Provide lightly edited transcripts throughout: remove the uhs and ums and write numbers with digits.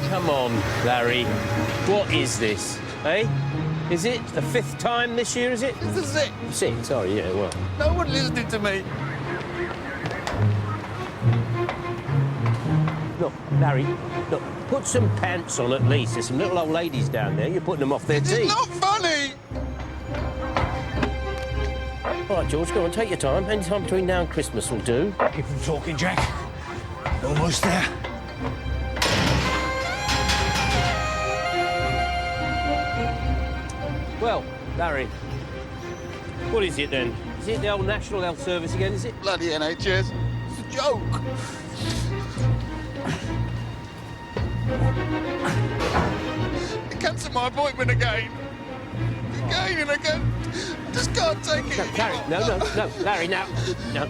Come on, Larry. What is this, eh? Is it the 5th time this year, is it? This is it. 6, sorry, yeah, well. No one listening to me. Look, Larry, look, put some pants on at least. There's some little old ladies down there. You're putting them off their tea. It's not funny. All right, George, go on, take your time. Any time between now and Christmas will do. Keep them talking, Jack. Almost there. Well, Larry, what is it then? Is it the old National Health Service again, is it? Bloody NHS. It's a joke. They cancelled my appointment again. Again and again. I just can't take it anymore. No, Larry, now. No,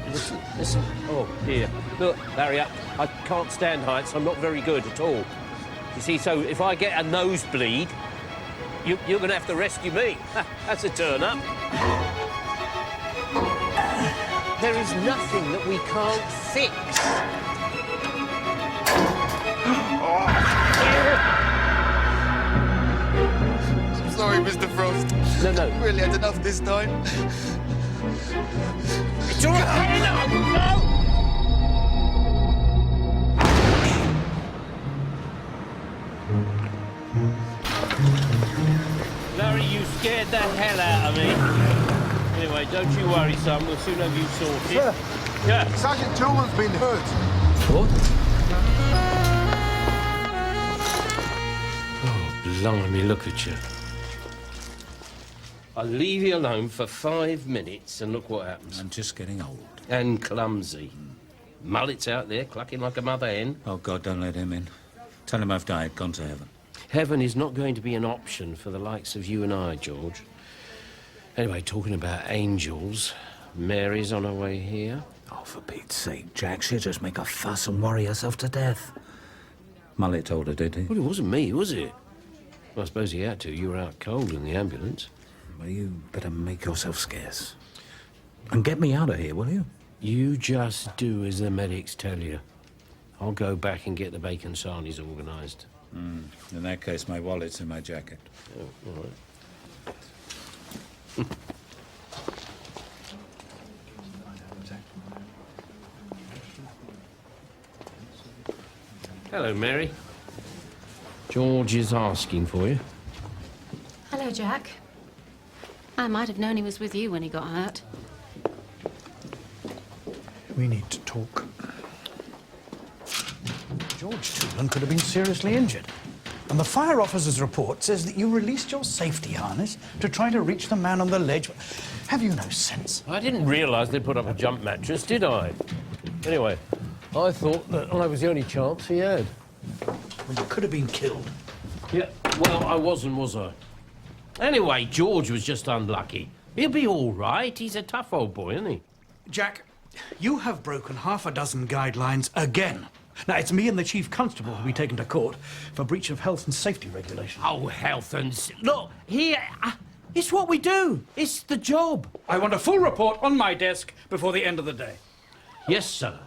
listen. Oh, dear. Look, Larry, I can't stand heights. I'm not very good at all. You see, so if I get a nosebleed, you're going to have to rescue me. That's a turn-up. There is nothing that we can't fix. I'm sorry, Mr. Frost. No. I really had enough this time. It's all right. No! Larry, you scared the hell out of me. Anyway, don't you worry, son. We'll soon have you sorted. Sir, Yeah. Sergeant Toolan's been hurt. What? Oh, blimey, look at you. I'll leave you alone for 5 minutes and look what happens. I'm just getting old. And clumsy. Mullet's out there, clucking like a mother hen. Oh, God, don't let him in. Tell him I've died, gone to heaven. Heaven is not going to be an option for the likes of you and I, George. Anyway, talking about angels, Mary's on her way here. Oh, for Pete's sake, Jack, she'll just make a fuss and worry herself to death. Mullet told her, did he? Well, it wasn't me, was it? Well, I suppose he had to. You were out cold in the ambulance. Well, you better make yourself scarce. And get me out of here, will you? You just do as the medics tell you. I'll go back and get the bacon sarnies organised. In that case, my wallet's in my jacket. Oh, all right. Hello, Mary. George is asking for you. Hello, Jack. I might have known he was with you when he got hurt. We need to talk. George Toolan could have been seriously injured. And the fire officer's report says that you released your safety harness to try to reach the man on the ledge. Have you no sense? I didn't realise they'd put up a jump mattress, did I? Anyway, I thought that I was the only chance he had. Well, you could have been killed. Yeah, well, I wasn't, was I? Anyway, George was just unlucky. He'll be all right. He's a tough old boy, isn't he? Jack, you have broken half a dozen guidelines again. Now, it's me and the chief constable who'll be taken to court for breach of health and safety regulations. Oh, health and... Look, here... it's what we do. It's the job. I want a full report on my desk before the end of the day. Yes, sir.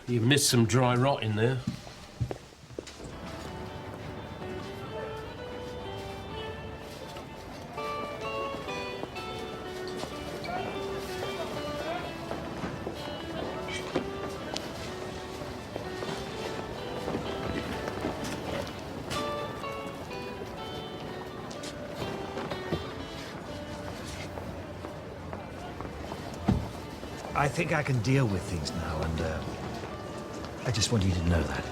You missed some dry rot in there. I think I can deal with things now, and I just want you to know that.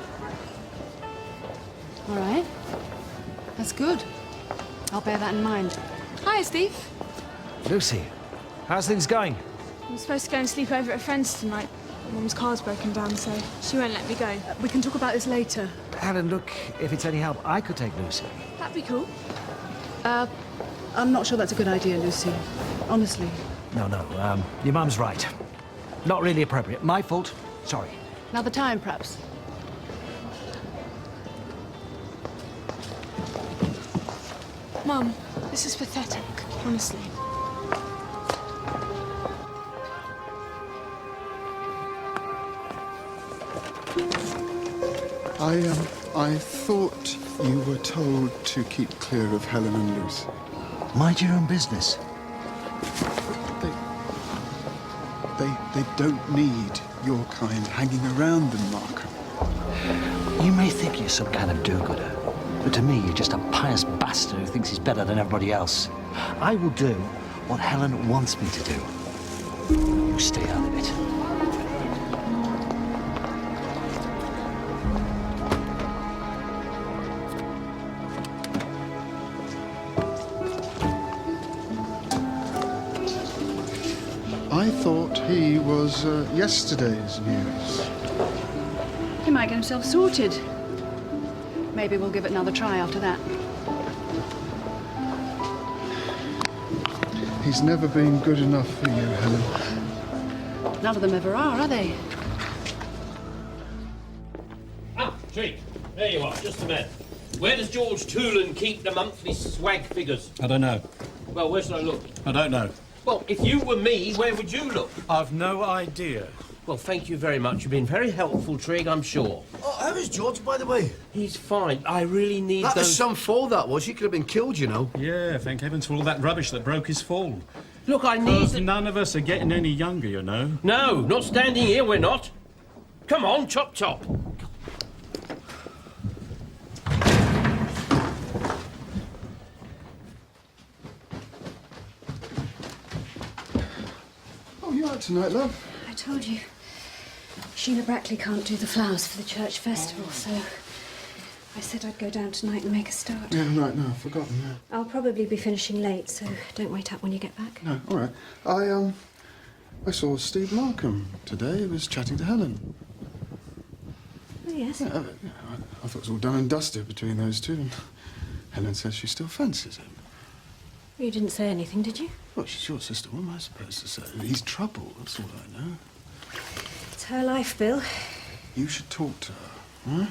All right. That's good. I'll bear that in mind. Hi, Steve. Lucy, how's things going? I'm supposed to go and sleep over at a friend's tonight. Mum's car's broken down, so she won't let me go. We can talk about this later. Helen, look, if it's any help, I could take Lucy. That'd be cool. I'm not sure that's a good idea, Lucy. Honestly. No, your mum's right. Not really appropriate. My fault. Sorry. Another time, perhaps. Mum, this is pathetic, honestly. I thought you were told to keep clear of Helen and Lucy. Mind your own business. They don't need your kind hanging around them, Markham. You may think you're some kind of do-gooder, but to me, you're just a pious bastard who thinks he's better than everybody else. I will do what Helen wants me to do. You stay out of it. I thought he was yesterday's news. He might get himself sorted. Maybe we'll give it another try after that. He's never been good enough for you, Helen. None of them ever are they? Ah, Treat. There you are, just a minute. Where does George Toolan keep the monthly swag figures? I don't know. Well, where should I look? I don't know. Well, if you were me, where would you look? I've no idea. Well, thank you very much. You've been very helpful, Trig, I'm sure. Oh, how is George, by the way? He's fine. I really need That those... was some fall, that was. He could have been killed, you know. Yeah, thank heavens for all that rubbish that broke his fall. Look, I need... None of us are getting any younger, you know. No, not standing here, we're not. Come on, chop, chop. Oh, you out tonight, love? I told you. Sheila Brackley can't do the flowers for the church festival, so I said I'd go down tonight and make a start. Yeah, right, no, I've forgotten, yeah. I'll probably be finishing late, so don't wait up when you get back. No, all right. I saw Steve Markham today. He was chatting to Helen. Oh, yes? Yeah, I thought it was all done and dusted between those two. And Helen says she still fancies him. You didn't say anything, did you? Well, she's your sister. What am I supposed to say? He's trouble, that's all I know. It's her life, Bill. You should talk to her, huh?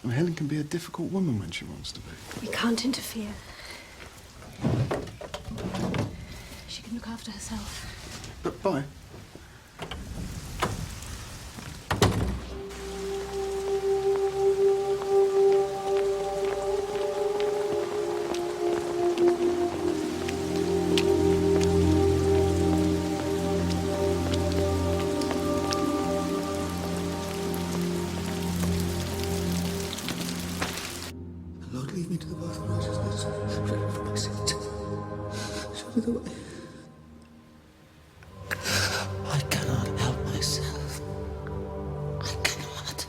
And Helen can be a difficult woman when she wants to be. We can't interfere. She can look after herself. But bye. Lord, lead me to the path of righteousness. Pray for my sins. Show me the way. I cannot help myself. I cannot.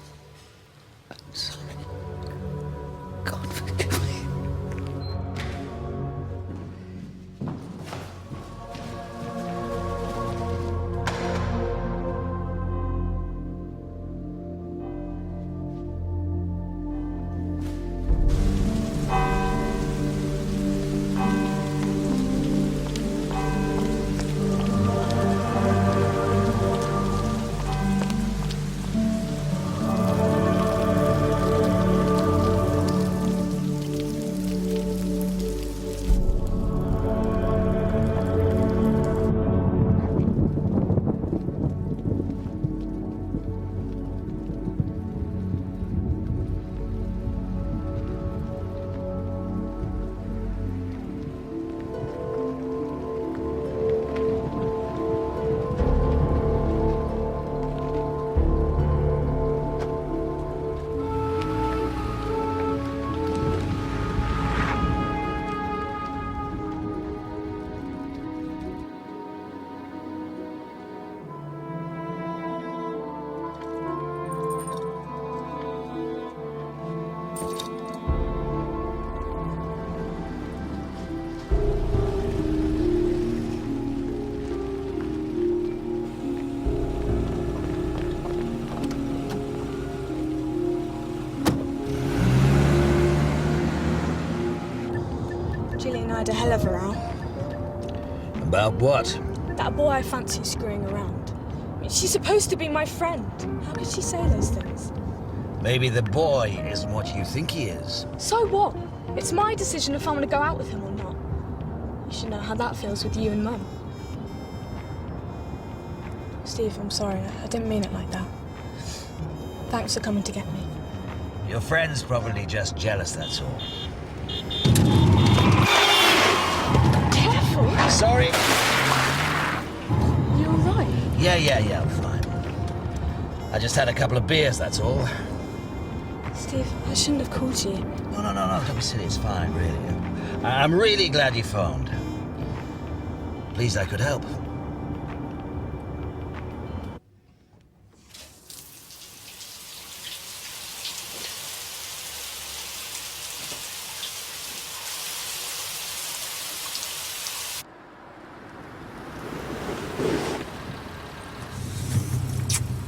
I'm sorry. God forgive me. Had a hell of a row. About what? That boy I fancy screwing around. I mean, she's supposed to be my friend. How could she say those things? Maybe the boy isn't what you think he is. So what? It's my decision if I'm going to go out with him or not. You should know how that feels with you and Mum. Steve, I'm sorry. I didn't mean it like that. Thanks for coming to get me. Your friend's probably just jealous, that's all. Careful! Sorry. You all right? Yeah, I'm fine. I just had a couple of beers, that's all. Steve, I shouldn't have called you. No, don't be silly, it's fine, really. I'm really glad you phoned. Pleased I could help.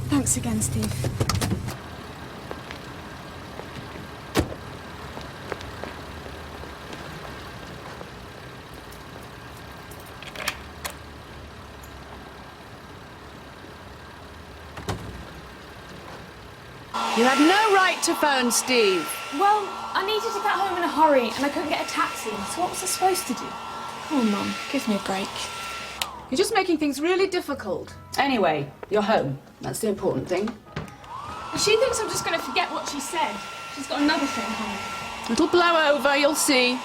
Thanks again, Steve. You had no right to phone, Steve. Well, I needed to get home in a hurry and I couldn't get a taxi, so what was I supposed to do? Come on, Mum, give me a break. You're just making things really difficult. Anyway, you're home. That's the important thing. She thinks I'm just going to forget what she said. She's got another thing coming. It'll blow over, you'll see.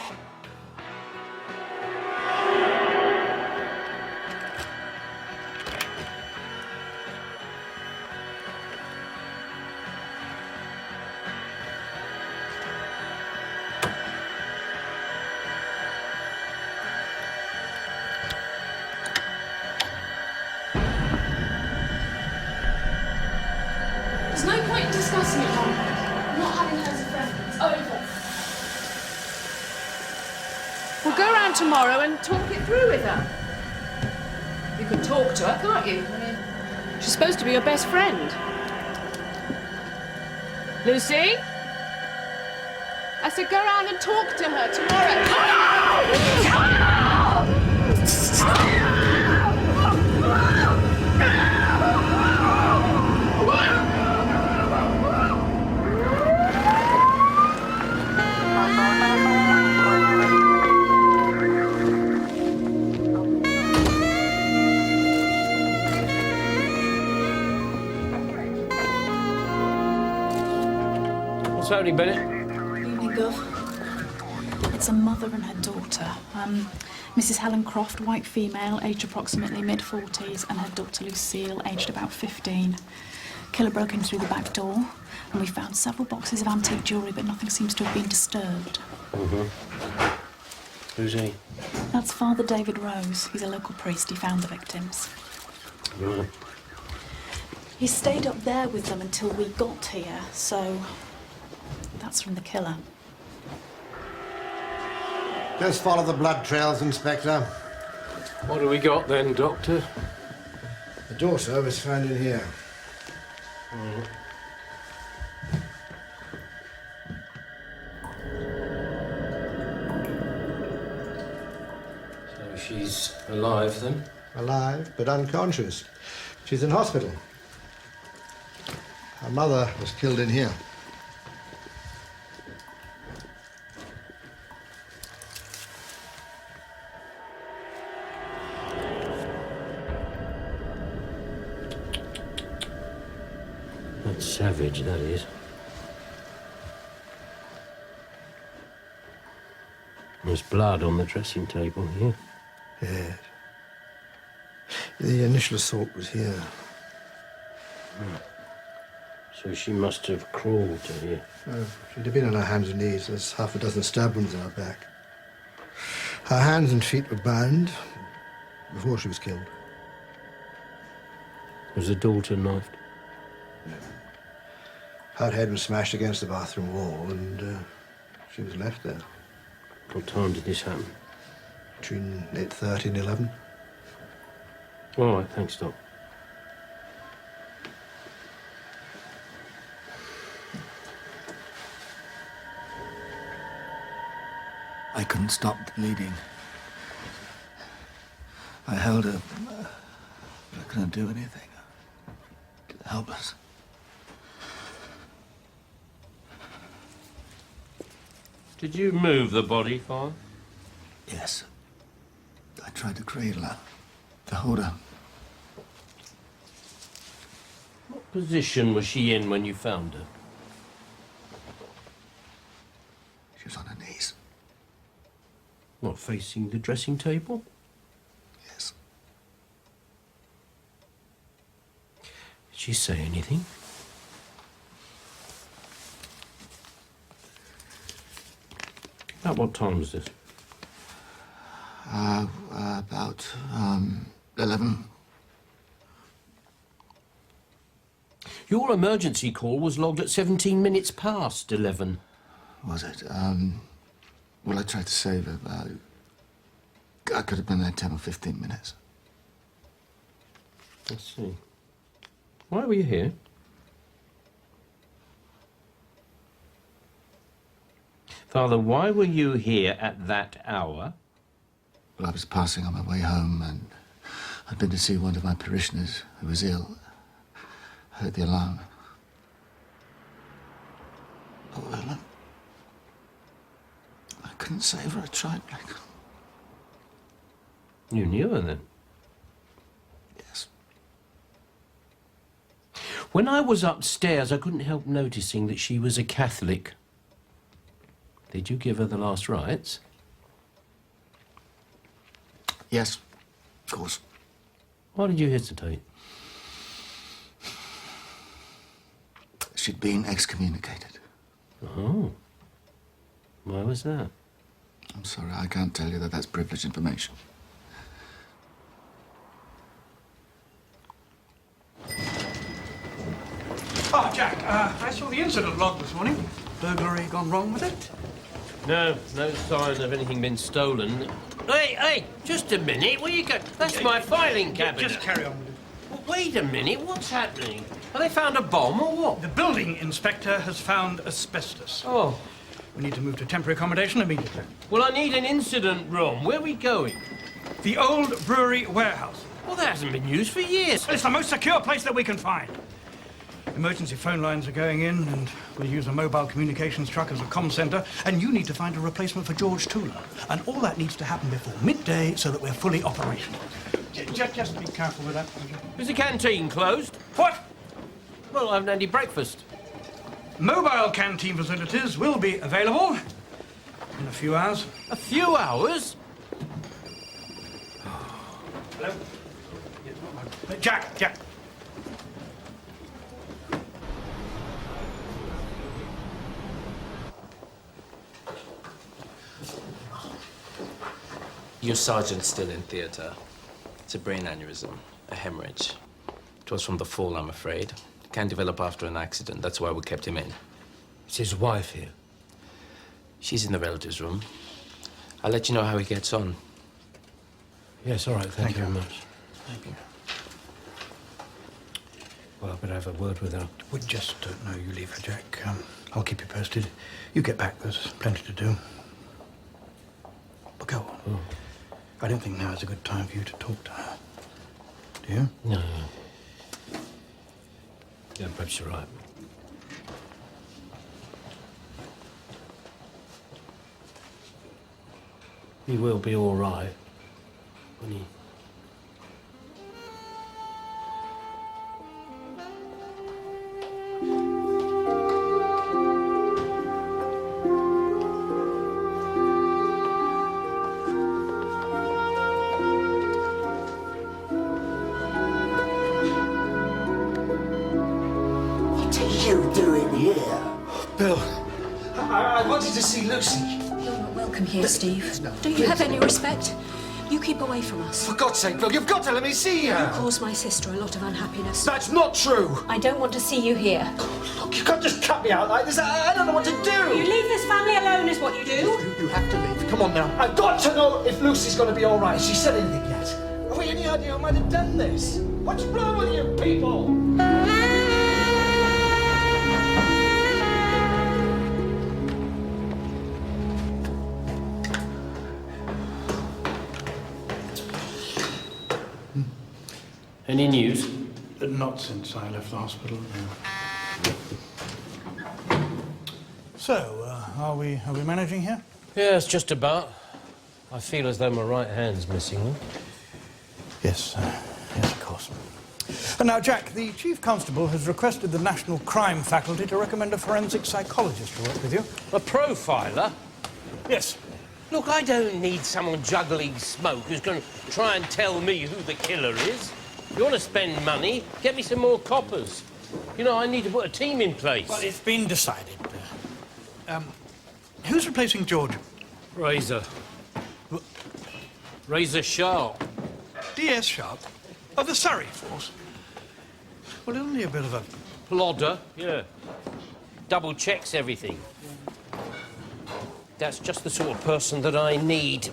There's no point in discussing it, Mum. I'm not having her as a friend. It's over. We'll go round tomorrow and talk it through with her. You can talk to her, can't you? I mean, she's supposed to be your best friend. Lucy? I said go round and talk to her tomorrow. What's happening, Bennett? Evening, Gov. It's a mother and her daughter. Mrs. Helen Croft, white female, aged approximately mid-40s, and her daughter Lucille, aged about 15. Killer broke in through the back door, and we found several boxes of antique jewellery, but nothing seems to have been disturbed. Who's he? That's Father David Rose. He's a local priest. He found the victims. Right. He stayed up there with them until we got here, so that's from the killer. Just follow the blood trails, Inspector. What do we got then, Doctor? The daughter was found in here. So she's alive then? Alive, but unconscious. She's in hospital. Her mother was killed in here. That's savage, that is. There's blood on the dressing table here. Yes. The initial assault was here. So she must have crawled to here. Oh, she'd have been on her hands and knees. There's half a dozen stab wounds on her back. Her hands and feet were bound before she was killed. Was the daughter knifed? Her head was smashed against the bathroom wall and she was left there. What time did this happen? Between 8:30 and 11. All right, thanks, Doc. I couldn't stop the bleeding. I held her, but I couldn't do anything. Helpless. Did you move the body, Father? Yes. I tried to cradle her, to hold her. What position was she in when you found her? What, facing the dressing table? Yes. Did she say anything? About what time was this? About 11. Your emergency call was logged at 17 minutes past 11. Was it? Well, I tried to save it. I could have been there 10 or 15 minutes. Let's see. Why were you here? Father, why were you here at that hour? Well, I was passing on my way home, and I'd been to see one of my parishioners who was ill. I heard the alarm. Oh, Ellen. I couldn't save her. I tried, but I couldn't. You knew her then? Yes. When I was upstairs, I couldn't help noticing that she was a Catholic. Did you give her the last rites? Yes, of course. Why did you hesitate? She'd been excommunicated. Oh. Why was that? I'm sorry, I can't tell you that. That's privileged information. Oh, Jack, I saw the incident log this morning. Burglary gone wrong with it? No sign of anything been stolen. Hey, just a minute. Where you go? That's my filing cabinet. Just carry on with it. Well, wait a minute. What's happening? Have they found a bomb or what? The building inspector has found asbestos. Oh. We need to move to temporary accommodation immediately. Well, I need an incident room. Where are we going? The old brewery warehouse. Well, that hasn't been used for years. It's the most secure place that we can find. Emergency phone lines are going in, and we'll use a mobile communications truck as a comm centre, and you need to find a replacement for George Toolan. And all that needs to happen before midday so that we're fully operational. Just be careful with that. Is the canteen closed? What? Well, I haven't had any breakfast. Mobile canteen facilities will be available in a few hours. A few hours? Hello? Jack. Your sergeant's still in theatre. It's a brain aneurysm, a hemorrhage. It was from the fall, I'm afraid. Can develop after an accident. That's why we kept him in. Is his wife here? She's in the relatives' room. I'll let you know how he gets on. Yes, all right. Thank you very much. Thank you. Well, I better have a word with her. We just don't know you leave her, Jack. I'll keep you posted. You get back. There's plenty to do. But go on. Oh. I don't think now is a good time for you to talk to her. Do you? No. Yeah, perhaps you're right. He will be all right, won't he? Bill, I wanted to see Lucy. You're not welcome here, Steve. Do you have any respect? You keep away from us. For God's sake, Bill, you've got to let me see her. You caused my sister a lot of unhappiness. That's not true. I don't want to see you here. Look, you can't just cut me out like this. I don't know what to do. You leave this family alone is what you do. You have to leave. Come on now. I've got to know if Lucy's going to be all right. Has she said anything yet? Have we any idea who might have done this? What's wrong with you people? Any news? Not since I left the hospital. No. So, are we managing here? Yes, just about. I feel as though my right hand's missing. Yes, of course. And now, Jack, the Chief Constable has requested the National Crime Faculty to recommend a forensic psychologist to work with you. A profiler? Yes. Look, I don't need someone juggling smoke who's going to try and tell me who the killer is. If you want to spend money, get me some more coppers. You know, I need to put a team in place. Well, it's been decided. Who's replacing George? Razor. Razor Sharpe. D.S. Sharpe? Of the Surrey force? Well, isn't he a bit of a... Plodder, yeah. Double checks everything. That's just the sort of person that I need.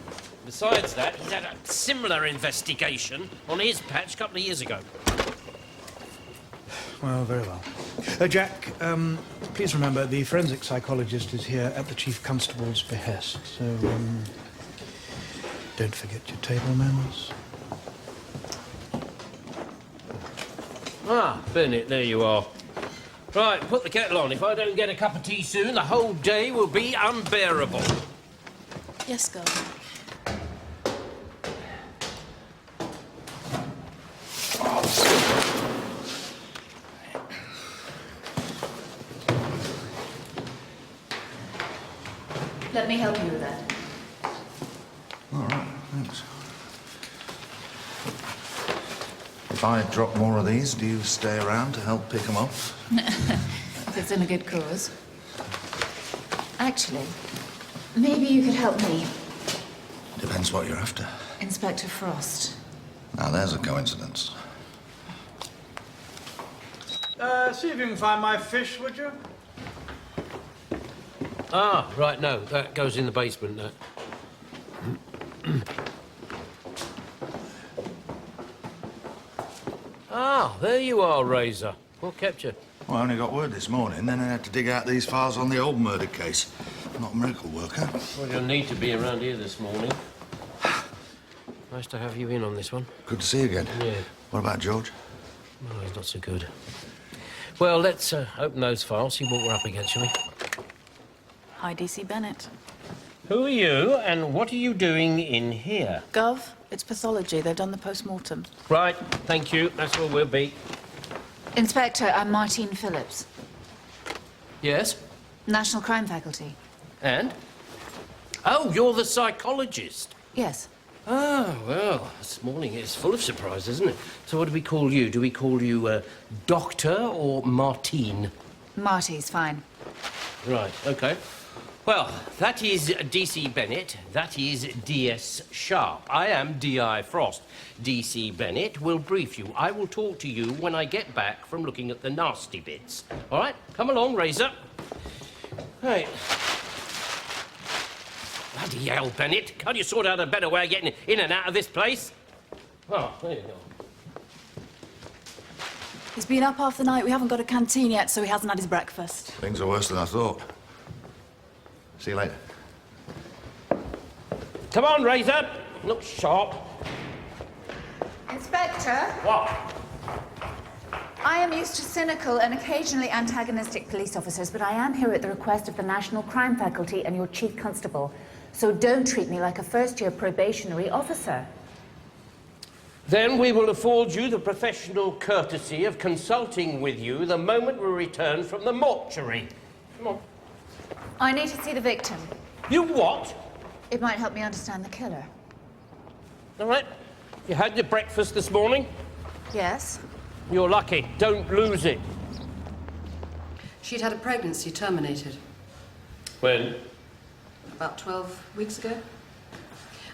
Besides that, he's had a similar investigation on his patch a couple of years ago. Well, very well. Jack, please remember, the forensic psychologist is here at the Chief Constable's behest, so, don't forget your table manners. Ah, Bennett, there you are. Right, put the kettle on. If I don't get a cup of tea soon, the whole day will be unbearable. Yes, girl. Let me help you with that. All right, thanks. If I drop more of these, do you stay around to help pick them up? If it's in a good cause. Actually, maybe you could help me. Depends what you're after. Inspector Frost. Now, there's a coincidence. See if you can find my fish, would you? Ah, right, no, that goes in the basement, that. Ah, there you are, Razor. What kept you? Well, I only got word this morning, then I had to dig out these files on the old murder case. I'm not a miracle worker. Well, you'll need to be around here this morning. Nice to have you in on this one. Good to see you again. Yeah. What about George? Well, he's not so good. Well, let's open those files, see what we're up against, shall we? Hi, DC Bennett. Who are you, and what are you doing in here? Gov, it's pathology. They've done the post-mortem. Right, thank you. That's where we'll be. Inspector, I'm Martine Phillips. Yes? National Crime Faculty. And? Oh, you're the psychologist. Yes. Oh, well, this morning is full of surprises, isn't it? So what do we call you? Do we call you Doctor or Martine? Marty's fine. Right, OK. Well, that is DC Bennett. That is DS Sharpe. I am DI Frost. DC Bennett will brief you. I will talk to you when I get back from looking at the nasty bits. All right? Come along, Razor. Right. Bloody hell, Bennett. Can't you sort out a better way of getting in and out of this place? Oh, there you go. He's been up half the night. We haven't got a canteen yet, so he hasn't had his breakfast. Things are worse than I thought. See you later. Come on, Razor. Look sharp. Inspector? What? I am used to cynical and occasionally antagonistic police officers, but I am here at the request of the National Crime Faculty and your Chief Constable. So don't treat me like a first-year probationary officer. Then we will afford you the professional courtesy of consulting with you the moment we return from the mortuary. Come on. I need to see the victim. You what? It might help me understand the killer. All right. You had your breakfast this morning? Yes. You're lucky. Don't lose it. She'd had a pregnancy terminated. When? About 12 weeks ago.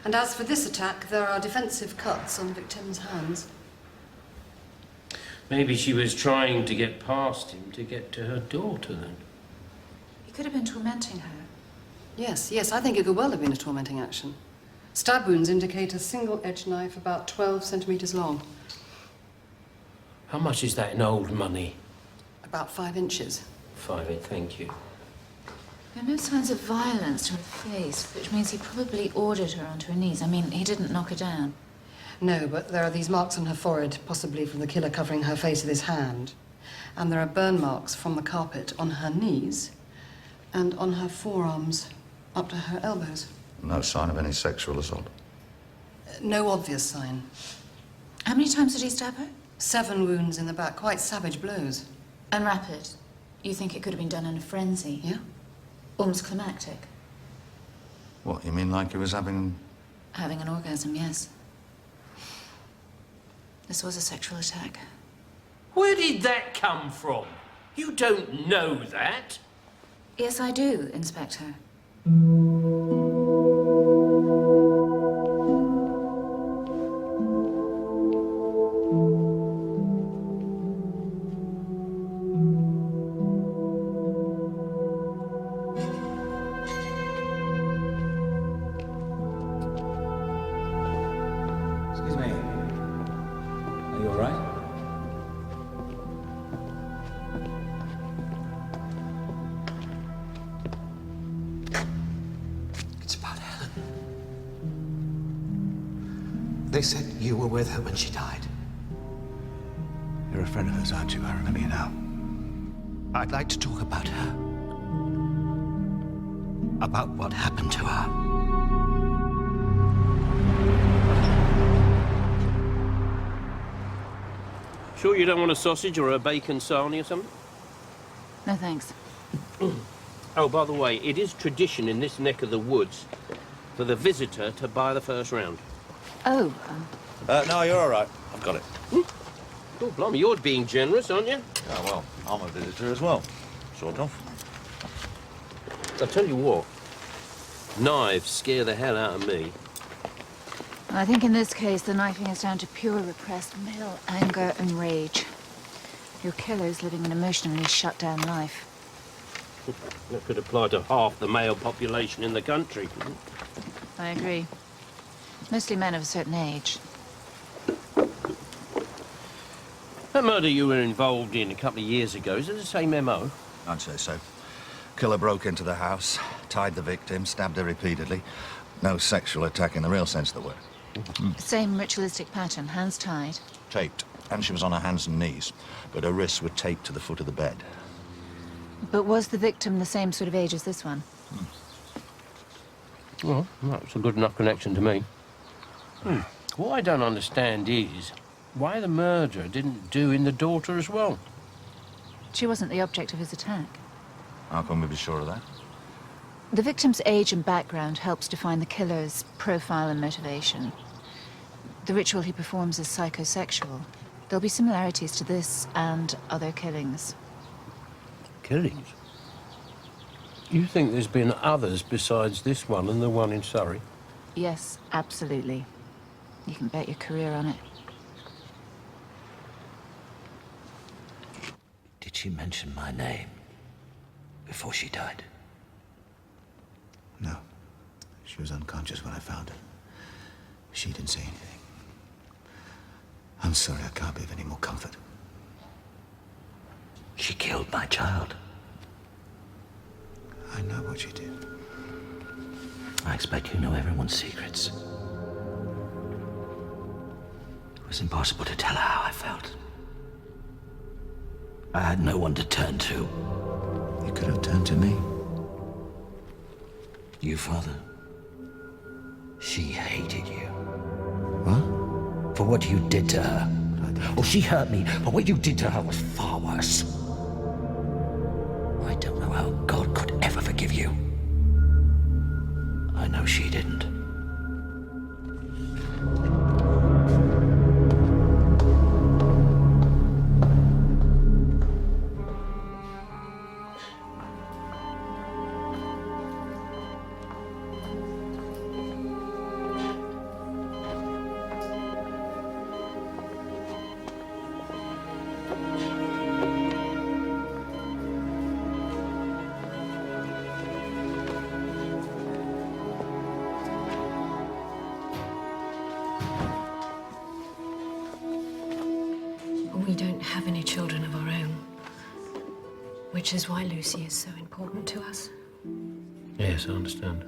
And as for this attack, there are defensive cuts on the victim's hands. Maybe she was trying to get past him to get to her daughter, then. He could have been tormenting her. Yes, I think it could well have been a tormenting action. Stab wounds indicate a single-edged knife about 12 centimetres long. How much is that in old money? About 5 inches. 5, thank you. There are no signs of violence to her face, which means he probably ordered her onto her knees. I mean, he didn't knock her down. No, but there are these marks on her forehead, possibly from the killer covering her face with his hand. And there are burn marks from the carpet on her knees and on her forearms up to her elbows. No sign of any sexual assault? No obvious sign. How many times did he stab her? 7 wounds in the back, quite savage blows. And rapid? You think it could have been done in a frenzy? Yeah. Almost climactic? What, you mean like he was having... Having an orgasm, yes. This was a sexual attack. Where did that come from? You don't know that. Yes, I do, Inspector. They said you were with her when she died. You're a friend of hers, aren't you? I remember you now. I'd like to talk about her. About what happened to her. Sure you don't want a sausage or a bacon sarnie or something? No, thanks. Oh, by the way, it is tradition in this neck of the woods for the visitor to buy the first round. Oh, No, you're all right. I've got it. Oh, blimey, you're being generous, aren't you? Oh, well, I'm a visitor as well. Sort of. I'll tell you what. Knives scare the hell out of me. I think in this case the knifing is down to pure repressed male anger and rage. Your killer's living an emotionally shut-down life. That could apply to half the male population in the country. I agree. Mostly men of a certain age. That murder you were involved in a couple of years ago, is it the same MO? I'd say so. Killer broke into the house, tied the victim, stabbed her repeatedly. No sexual attack in the real sense of the word. Same ritualistic pattern, hands tied. Taped. And she was on her hands and knees, but her wrists were taped to the foot of the bed. But was the victim the same sort of age as this one? Well, that's a good enough connection to me. What I don't understand is why the murderer didn't do in the daughter as well. She wasn't the object of his attack. How can we be sure of that? The victim's age and background helps define the killer's profile and motivation. The ritual he performs is psychosexual. There'll be similarities to this and other killings. Killings? You think there's been others besides this one and the one in Surrey? Yes, absolutely. You can bet your career on it. Did she mention my name before she died? No. She was unconscious when I found her. She didn't say anything. I'm sorry, I can't be of any more comfort. She killed my child. I know what she did. I expect you know everyone's secrets. It was impossible to tell her how I felt. I had no one to turn to. You could have turned to me. You, Father. She hated you. What? For what you did to her. Oh, she hurt me, but what you did to her was far worse. I don't know how God could ever forgive you. I know she didn't. We don't have any children of our own, which is why Lucy is so important to us. Yes, I understand.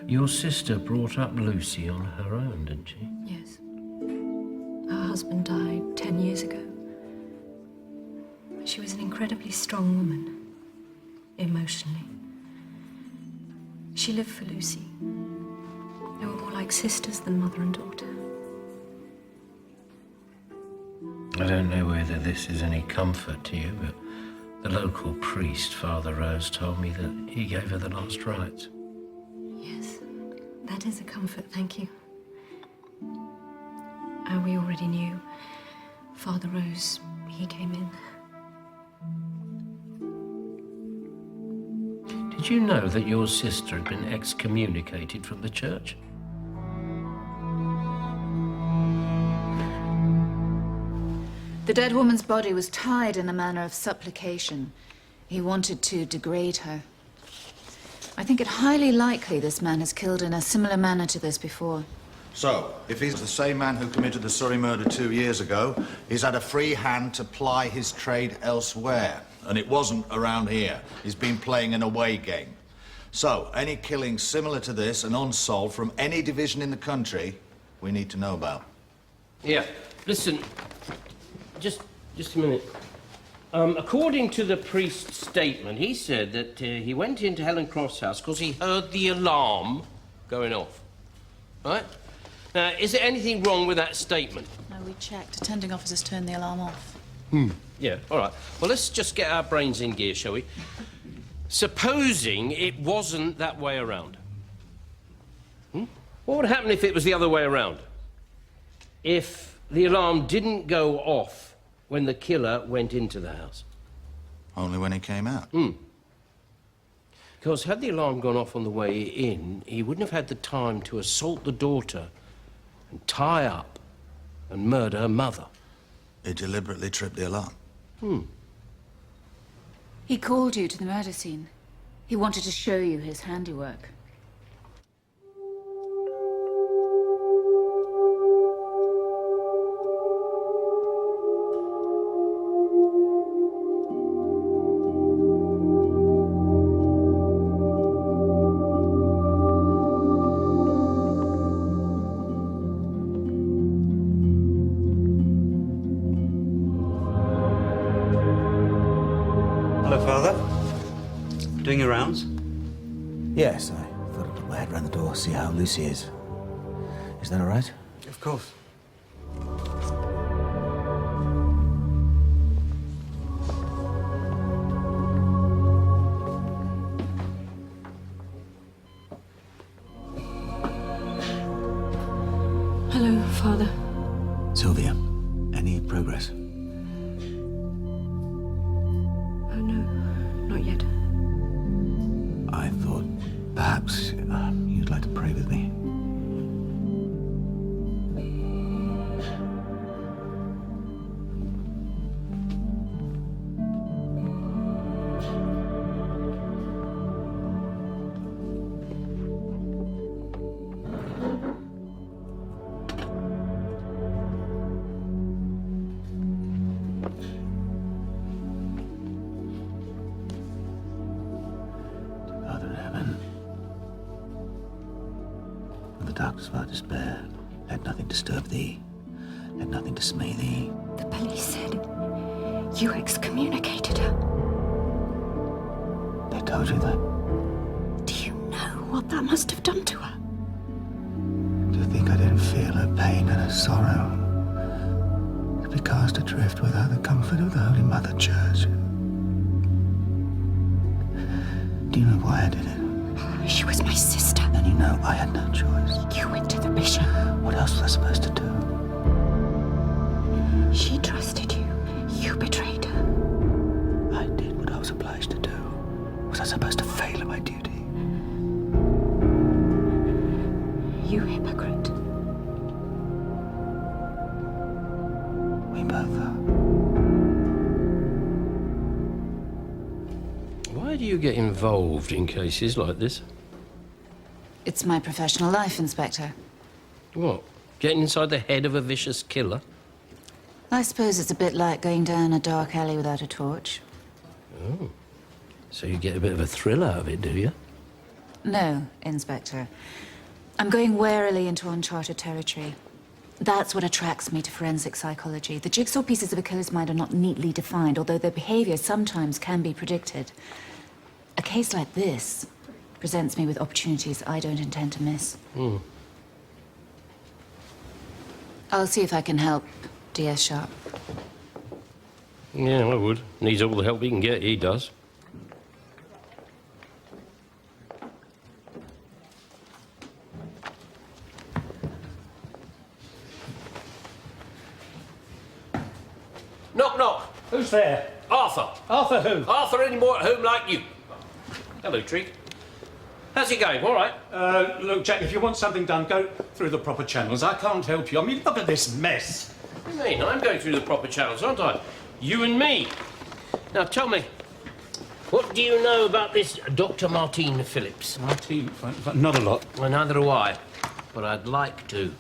Your sister brought up Lucy on her own, didn't she? Yes. Her husband died 10 years ago. She was an incredibly strong woman, emotionally. She lived for Lucy. They were more like sisters than mother and daughter. I don't know whether this is any comfort to you, but the local priest, Father Rose, told me that he gave her the last rites. That is a comfort, thank you. And we already knew Father Rose, he came in. Did you know that your sister had been excommunicated from the church? The dead woman's body was tied in a manner of supplication. He wanted to degrade her. I think it highly likely this man has killed in a similar manner to this before. So, if he's the same man who committed the Surrey murder 2 years ago, he's had a free hand to ply his trade elsewhere. And it wasn't around here. He's been playing an away game. So, any killings similar to this and unsolved from any division in the country, we need to know about. Yeah, listen, just a minute. According to the priest's statement, he said that he went into Helen Croft's house because he heard the alarm going off. Right? Now, is there anything wrong with that statement? No, we checked. Attending officers turned the alarm off. Yeah, all right. Well, let's just get our brains in gear, shall we? Supposing it wasn't that way around. What would happen if it was the other way around? If the alarm didn't go off when the killer went into the house? Only when he came out. Because had the alarm gone off on the way in, he wouldn't have had the time to assault the daughter and tie up and murder her mother. He deliberately tripped the alarm. He called you to the murder scene. He wanted to show you his handiwork. Doing your rounds? Yes, I thought I'd put my head round the door, see how Lucy is. Is that all right? Of course. Hello, Father. Sylvia, any progress? Oh, no, not yet. I thought perhaps you'd like to pray with me. Darkness of our despair, let nothing disturb thee, let nothing dismay thee. The police said you excommunicated her. They told you that? Do you know what that must have done to her? Do you think I didn't feel her pain and her sorrow? To be cast adrift without the comfort of the Holy Mother Church. Do you know why I did it? She was my sister. And you know I had no choice. You went to the bishop. What else was I supposed to do? She trusted you. You betrayed her. I did what I was obliged to do. Was I supposed to fail in my duty? You hypocrite. We both are. Why do you get involved in cases like this? It's my professional life, Inspector. What? Getting inside the head of a vicious killer? I suppose it's a bit like going down a dark alley without a torch. Oh. So you get a bit of a thrill out of it, do you? No, Inspector. I'm going warily into uncharted territory. That's what attracts me to forensic psychology. The jigsaw pieces of a killer's mind are not neatly defined, although their behavior sometimes can be predicted. A case like this presents me with opportunities I don't intend to miss. I'll see if I can help DS Sharpe. Yeah, I would. Needs all the help he can get, he does. Knock, knock. Who's there? Arthur. Arthur who? Arthur any more at home like you. Hello, Trig. How's it going? All right? Look, Jack, if you want something done, go through the proper channels. I can't help you. I mean, look at this mess. What do you mean? I'm going through the proper channels, aren't I? You and me. Now, tell me, what do you know about this Dr. Martine Phillips? Martine? Not a lot. Well, neither do I, but I'd like to.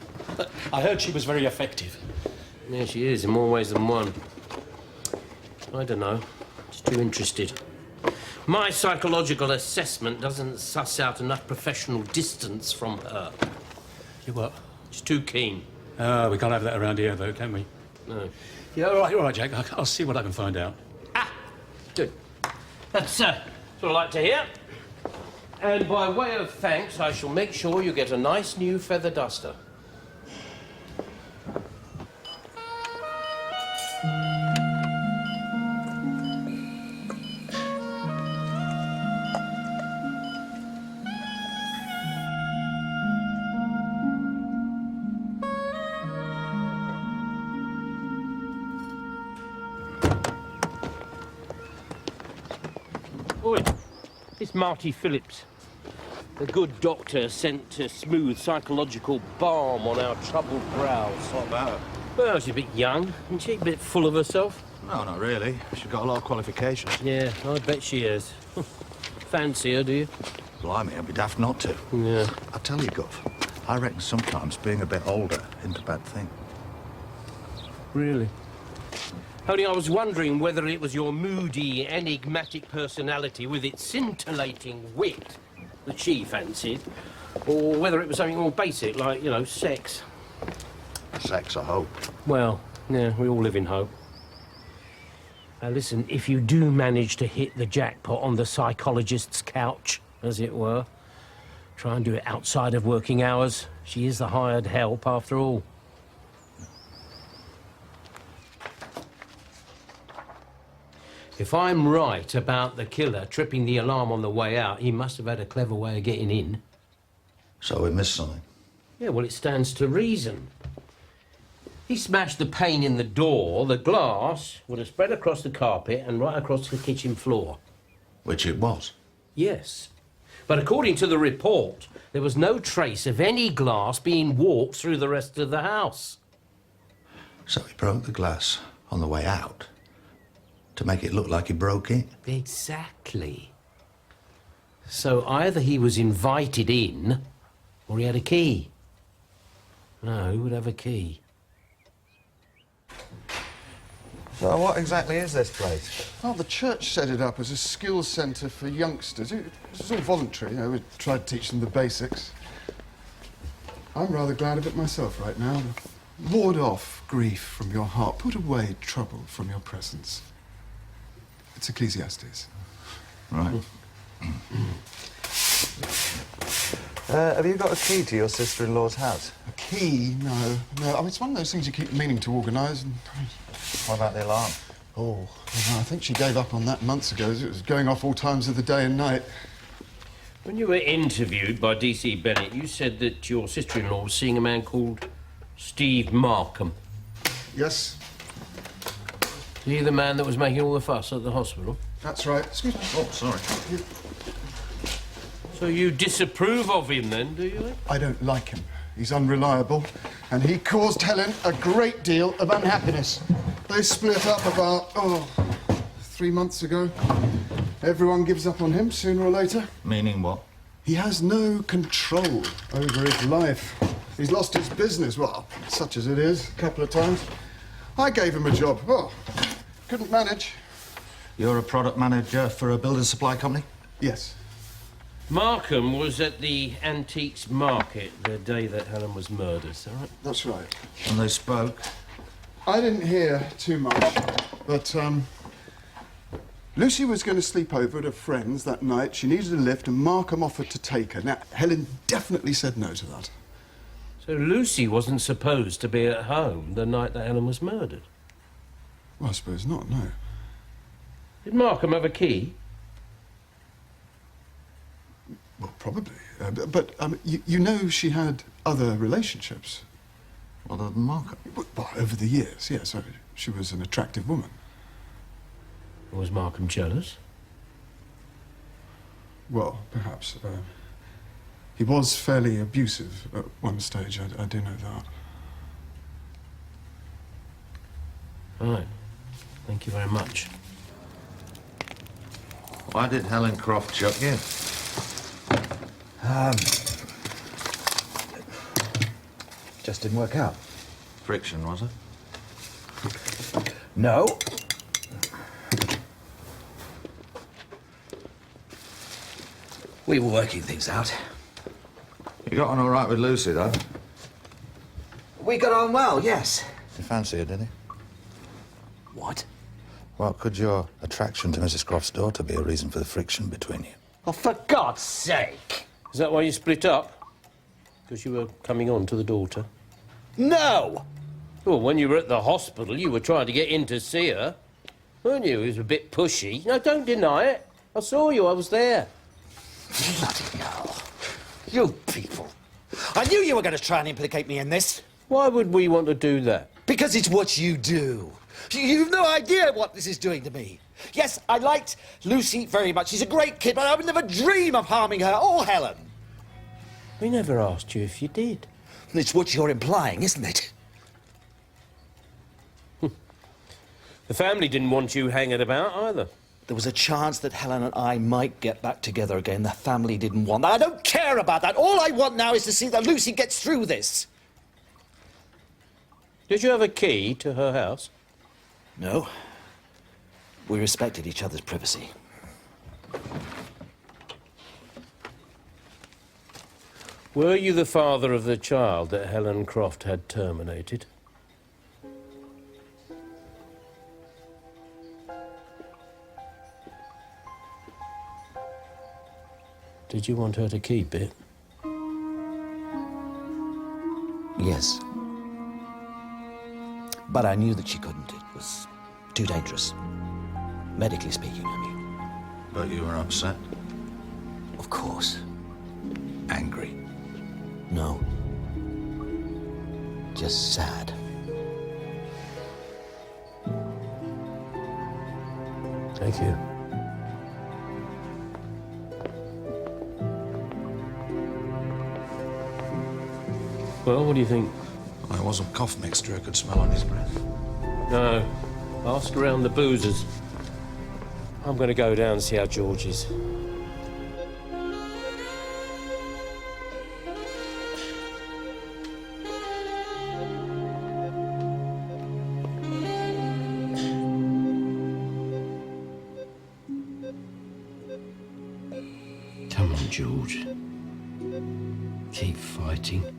I heard she was very effective. Yeah, she is, in more ways than one. I don't know. Just too interested. My psychological assessment doesn't suss out enough professional distance from her. You what? She's too keen. We can't have that around here, though, can we? No. Yeah, all right, Jack. I'll see what I can find out. Good. That's what I like to hear. And by way of thanks, I shall make sure you get a nice new feather duster. Oi, this Marty Phillips, the good doctor sent to smooth psychological balm on our troubled brows. What about her? Well, she's a bit young, isn't she? A bit full of herself. No, not really. She's got a lot of qualifications. Yeah, I bet she is. Fancy her, do you? Blimey, I'd be daft not to. Yeah. I tell you, Guff, I reckon sometimes being a bit older isn't a bad thing. Really? Only I was wondering whether it was your moody, enigmatic personality with its scintillating wit that she fancied, or whether it was something more basic, like, you know, sex. Sex, I hope. Well, yeah, we all live in hope. Now, listen, if you do manage to hit the jackpot on the psychologist's couch, as it were, try and do it outside of working hours. She is the hired help, after all. If I'm right about the killer tripping the alarm on the way out, he must have had a clever way of getting in. So we missed something? Yeah, well, it stands to reason. He smashed the pane in the door, the glass would have spread across the carpet and right across the kitchen floor. Which it was? Yes. But according to the report, there was no trace of any glass being walked through the rest of the house. So he broke the glass on the way out to make it look like he broke in? Exactly. So either he was invited in, or he had a key. No, who would have a key? So what exactly is this place? Well, the church set it up as a skills centre for youngsters. It was all voluntary, you know, we tried to teach them the basics. I'm rather glad of it myself right now. Ward off grief from your heart. Put away trouble from your presence. It's Ecclesiastes. Right. Have you got a key to your sister-in-law's house? A key? No. No, I mean, it's one of those things you keep meaning to organise and... What about the alarm? Oh, I think she gave up on that months ago. It was going off all times of the day and night. When you were interviewed by D.C. Bennett, you said that your sister-in-law was seeing a man called Steve Markham. Yes. Is he the man that was making all the fuss at the hospital? That's right. Excuse me. Oh, sorry. So you disapprove of him, then, do you? I don't like him. He's unreliable, and he caused Helen a great deal of unhappiness. They split up about, 3 months ago. Everyone gives up on him sooner or later. Meaning what? He has no control over his life. He's lost his business, well, such as it is, a couple of times. I gave him a job. Well, couldn't manage. You're a product manager for a building supply company? Yes. Markham was at the antiques market the day that Helen was murdered, is that right? That's right. And they spoke? I didn't hear too much, but, Lucy was going to sleep over at a friend's that night. She needed a lift, and Markham offered to take her. Now, Helen definitely said no to that. So Lucy wasn't supposed to be at home the night that Helen was murdered? Well, I suppose not, no. Did Markham have a key? Well, probably. But you know she had other relationships. Other than Markham? Well, over the years, yes. She was an attractive woman. Was Markham jealous? Well, perhaps. He was fairly abusive at one stage, I do know that. Right. Thank you very much. Why did Helen Croft chuck you? Just didn't work out. Friction, was it? No. We were working things out. You got on all right with Lucy, though? We got on well, yes. You fancy her, did he? What? Well, could your attraction to Mrs. Croft's daughter be a reason for the friction between you? Oh, for God's sake! Is that why you split up? Because you were coming on to the daughter? No! Well, when you were at the hospital, you were trying to get in to see her, weren't you? It was a bit pushy. No, don't deny it. I saw you. I was there. Bloody hell. You people. I knew you were going to try and implicate me in this. Why would we want to do that? Because it's what you do. You've no idea what this is doing to me. Yes, I liked Lucy very much. She's a great kid, but I would never dream of harming her or Helen. We never asked you if you did. It's what you're implying, isn't it? The family didn't want you hanging about either. There was a chance that Helen and I might get back together again. The family didn't want that. I don't care about that. All I want now is to see that Lucy gets through this. Did you have a key to her house? No. We respected each other's privacy. Were you the father of the child that Helen Croft had terminated? Did you want her to keep it? Yes. But I knew that she couldn't. It was too dangerous. Medically speaking, I mean. But you were upset? Of course. Angry? No. Just sad. Thank you. Well, what do you think? There wasn't cough mixture I could smell on his breath. No. Ask around the boozers. I'm going to go down and see how George is. Come on, George. Keep fighting.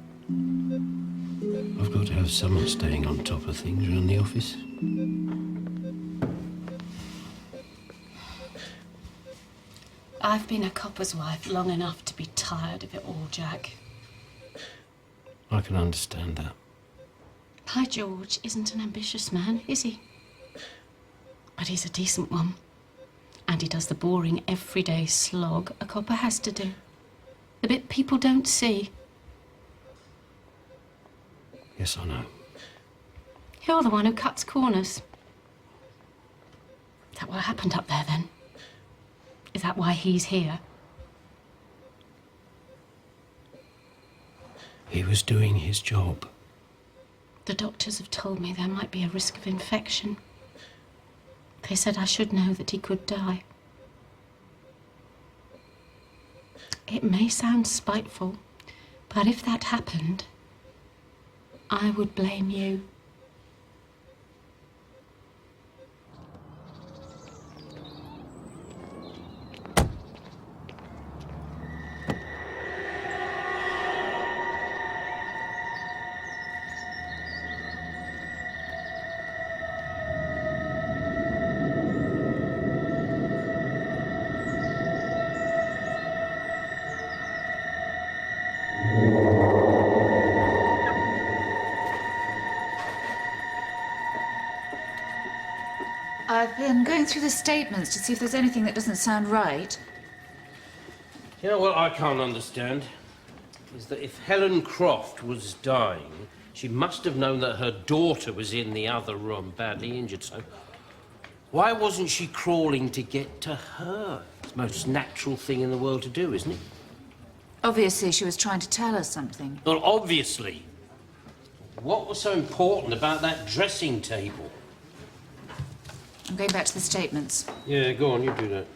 I've got to have someone staying on top of things around the office. I've been a copper's wife long enough to be tired of it all, Jack. I can understand that. My George isn't an ambitious man, is he? But he's a decent one. And he does the boring, everyday slog a copper has to do. The bit people don't see. Yes, I know. You're the one who cuts corners. Is that what happened up there, then? Is that why he's here? He was doing his job. The doctors have told me there might be a risk of infection. They said I should know that he could die. It may sound spiteful, but if that happened, I would blame you. I've been going through the statements to see if there's anything that doesn't sound right. You know what I can't understand? Is that if Helen Croft was dying, She must have known that her daughter was in the other room, badly injured, so why wasn't she crawling to get to her? It's the most natural thing in the world to do, isn't it? Obviously, she was trying to tell us something. Well, obviously. What was so important about that dressing table? I'm going back to the statements. Yeah, go on, you do that.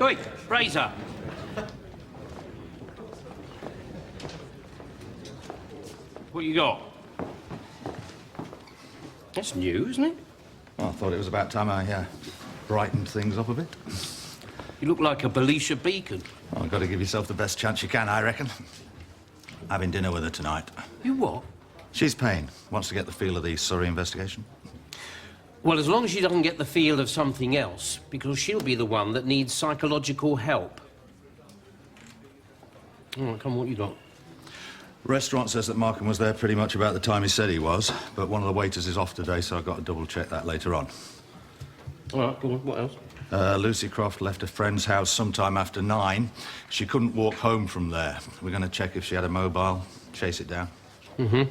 Oi, Razor. What you got? That's new, isn't it? Well, I thought it was about time I brightened things up a bit. You look like a Belisha beacon. Well, you've got to give yourself the best chance you can, I reckon. Having dinner with her tonight. You what? She's paying. Wants to get the feel of the Surrey investigation. Well, as long as she doesn't get the feel of something else, because she'll be the one that needs psychological help. All right, come on, what you got? Restaurant says that Markham was there pretty much about the time he said he was, but one of the waiters is off today, so I've got to double-check that later on. All right, go on, what else? Lucy Croft left a friend's house sometime after 9. She couldn't walk home from there. We're going to check if she had a mobile, chase it down. Mm-hmm.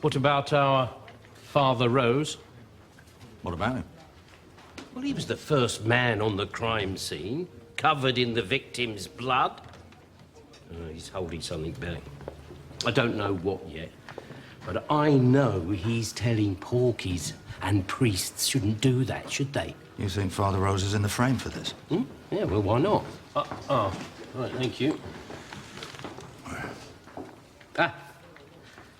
What about our Father Rose? What about him? Well, he was the first man on the crime scene, covered in the victim's blood. He's holding something back. I don't know what yet, but I know he's telling porkies and priests shouldn't do that, should they? You think Father Rose is in the frame for this? Hmm? Yeah, well, why not? Right, thank you.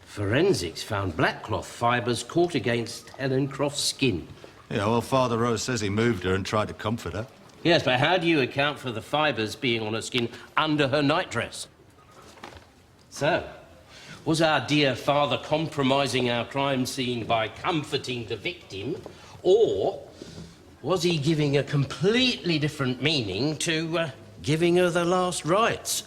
Forensics found black cloth fibres caught against Helen Croft's skin. Yeah, well, Father Rose says he moved her and tried to comfort her. Yes, but how do you account for the fibres being on her skin under her nightdress? So, was our dear father compromising our crime scene by comforting the victim, or was he giving a completely different meaning to giving her the last rites?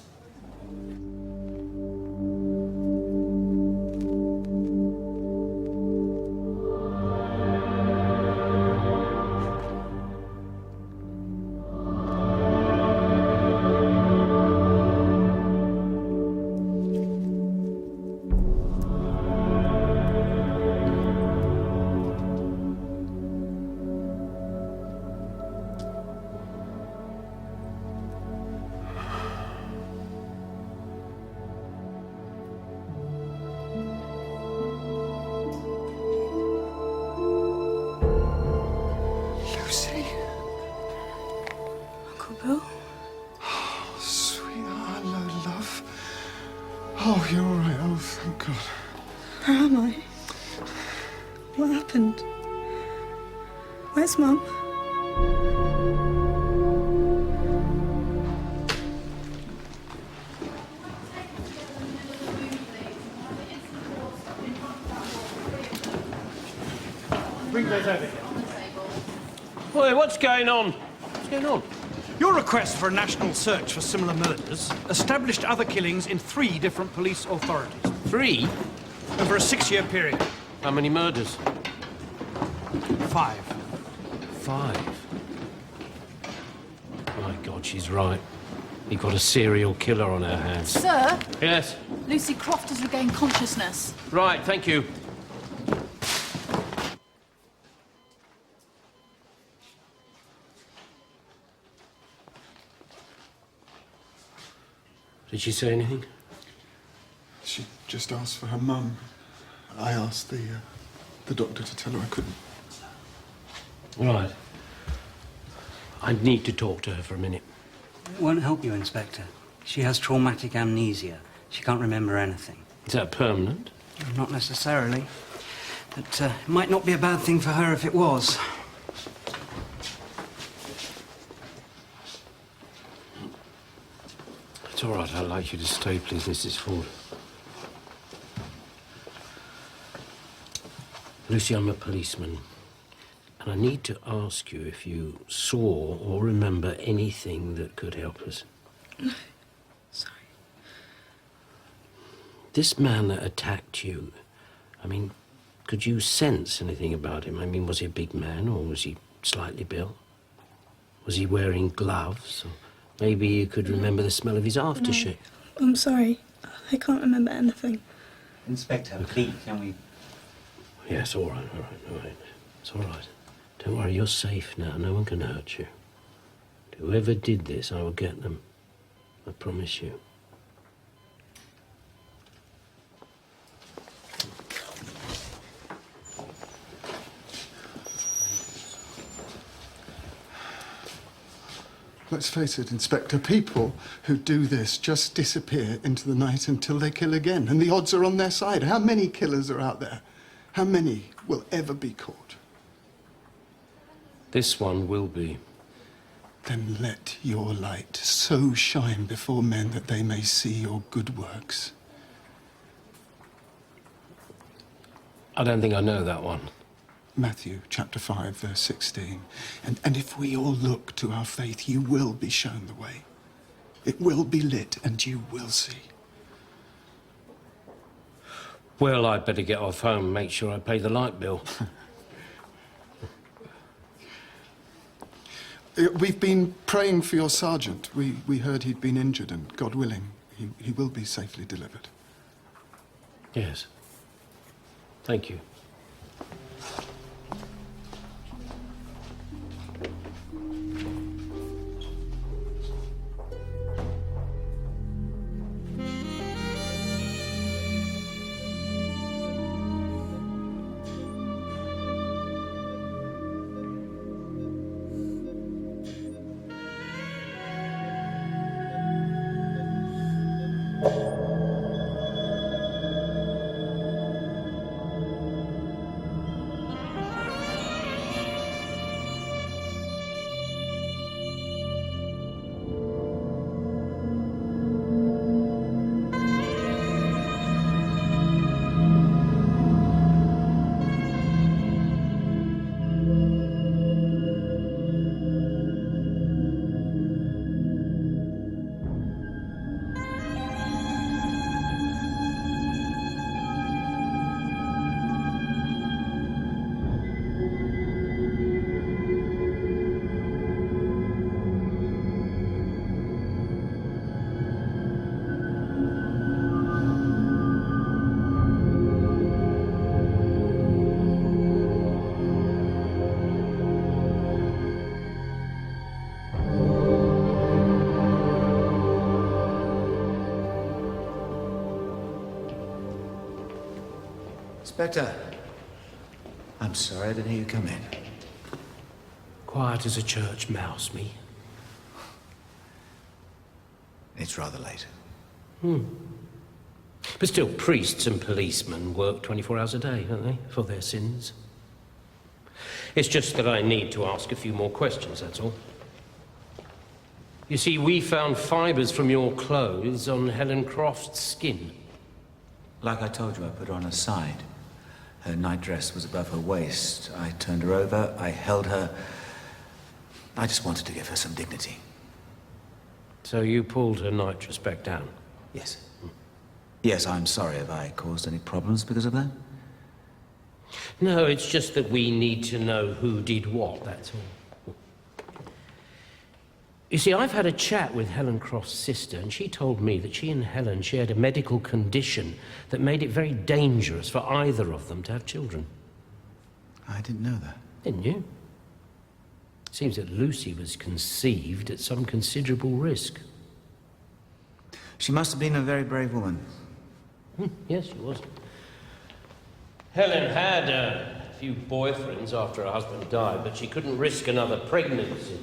Oh, you're all right. Oh, thank God. Where am I? What happened? Where's Mum? Bring those over here. Boy, what's going on? What's going on? Your request for a national search for similar murders established other killings in 3 different police authorities. 3? Over a 6-year period. How many murders? 5. 5? My God, she's right. We've got a serial killer on our hands. Sir? Yes? Lucy Croft has regained consciousness. Right, thank you. Did she say anything? She just asked for her mum. I asked the doctor to tell her I couldn't. Right. I need to talk to her for a minute. It won't help you, Inspector. She has traumatic amnesia. She can't remember anything. Is that permanent? Not necessarily. But it might not be a bad thing for her if it was. It's all right. I'd like you to stay, please, Mrs. Ford. Lucy, I'm a policeman, and I need to ask you if you saw or remember anything that could help us. No. Sorry. This man that attacked you, I mean, Could you sense anything about him? I mean, was he a big man, or was he slightly built? Was he wearing gloves? Or maybe you could remember the smell of his aftershave. No. I'm sorry. I can't remember anything. Inspector, please, can we... Yes, all right. It's all right. Don't worry, you're safe now. No one can hurt you. Whoever did this, I will get them. I promise you. Let's face it, Inspector, people who do this just disappear into the night until they kill again, and the odds are on their side. How many killers are out there? How many will ever be caught? This one will be. Then let your light so shine before men that they may see your good works. I don't think I know that one. Matthew chapter 5, verse 16. And if we all look to our faith, you will be shown the way. It will be lit and you will see. Well, I'd better get off home and make sure I pay the light bill. We've been praying for your sergeant. We heard he'd been injured, and God willing, he will be safely delivered. Yes. Thank you. Inspector, I'm sorry I didn't hear you come in. Quiet as a church mouse, me. It's rather late. But still, priests and policemen work 24 hours a day, don't they, for their sins? It's just that I need to ask a few more questions, that's all. You see, we found fibres from your clothes on Helen Croft's skin. Like I told you, I put her on her side. Her nightdress was above her waist. I turned her over, I held her. I just wanted to give her some dignity. So you pulled her nightdress back down? Yes. Yes, I'm sorry if I caused any problems because of that. No, it's just that we need to know who did what, that's all. You see, I've had a chat with Helen Croft's sister, and she told me that she and Helen shared a medical condition that made it very dangerous for either of them to have children. I didn't know that. Didn't you? It seems that Lucy was conceived at some considerable risk. She must have been a very brave woman. Yes, she was. Helen had a few boyfriends after her husband died, but she couldn't risk another pregnancy.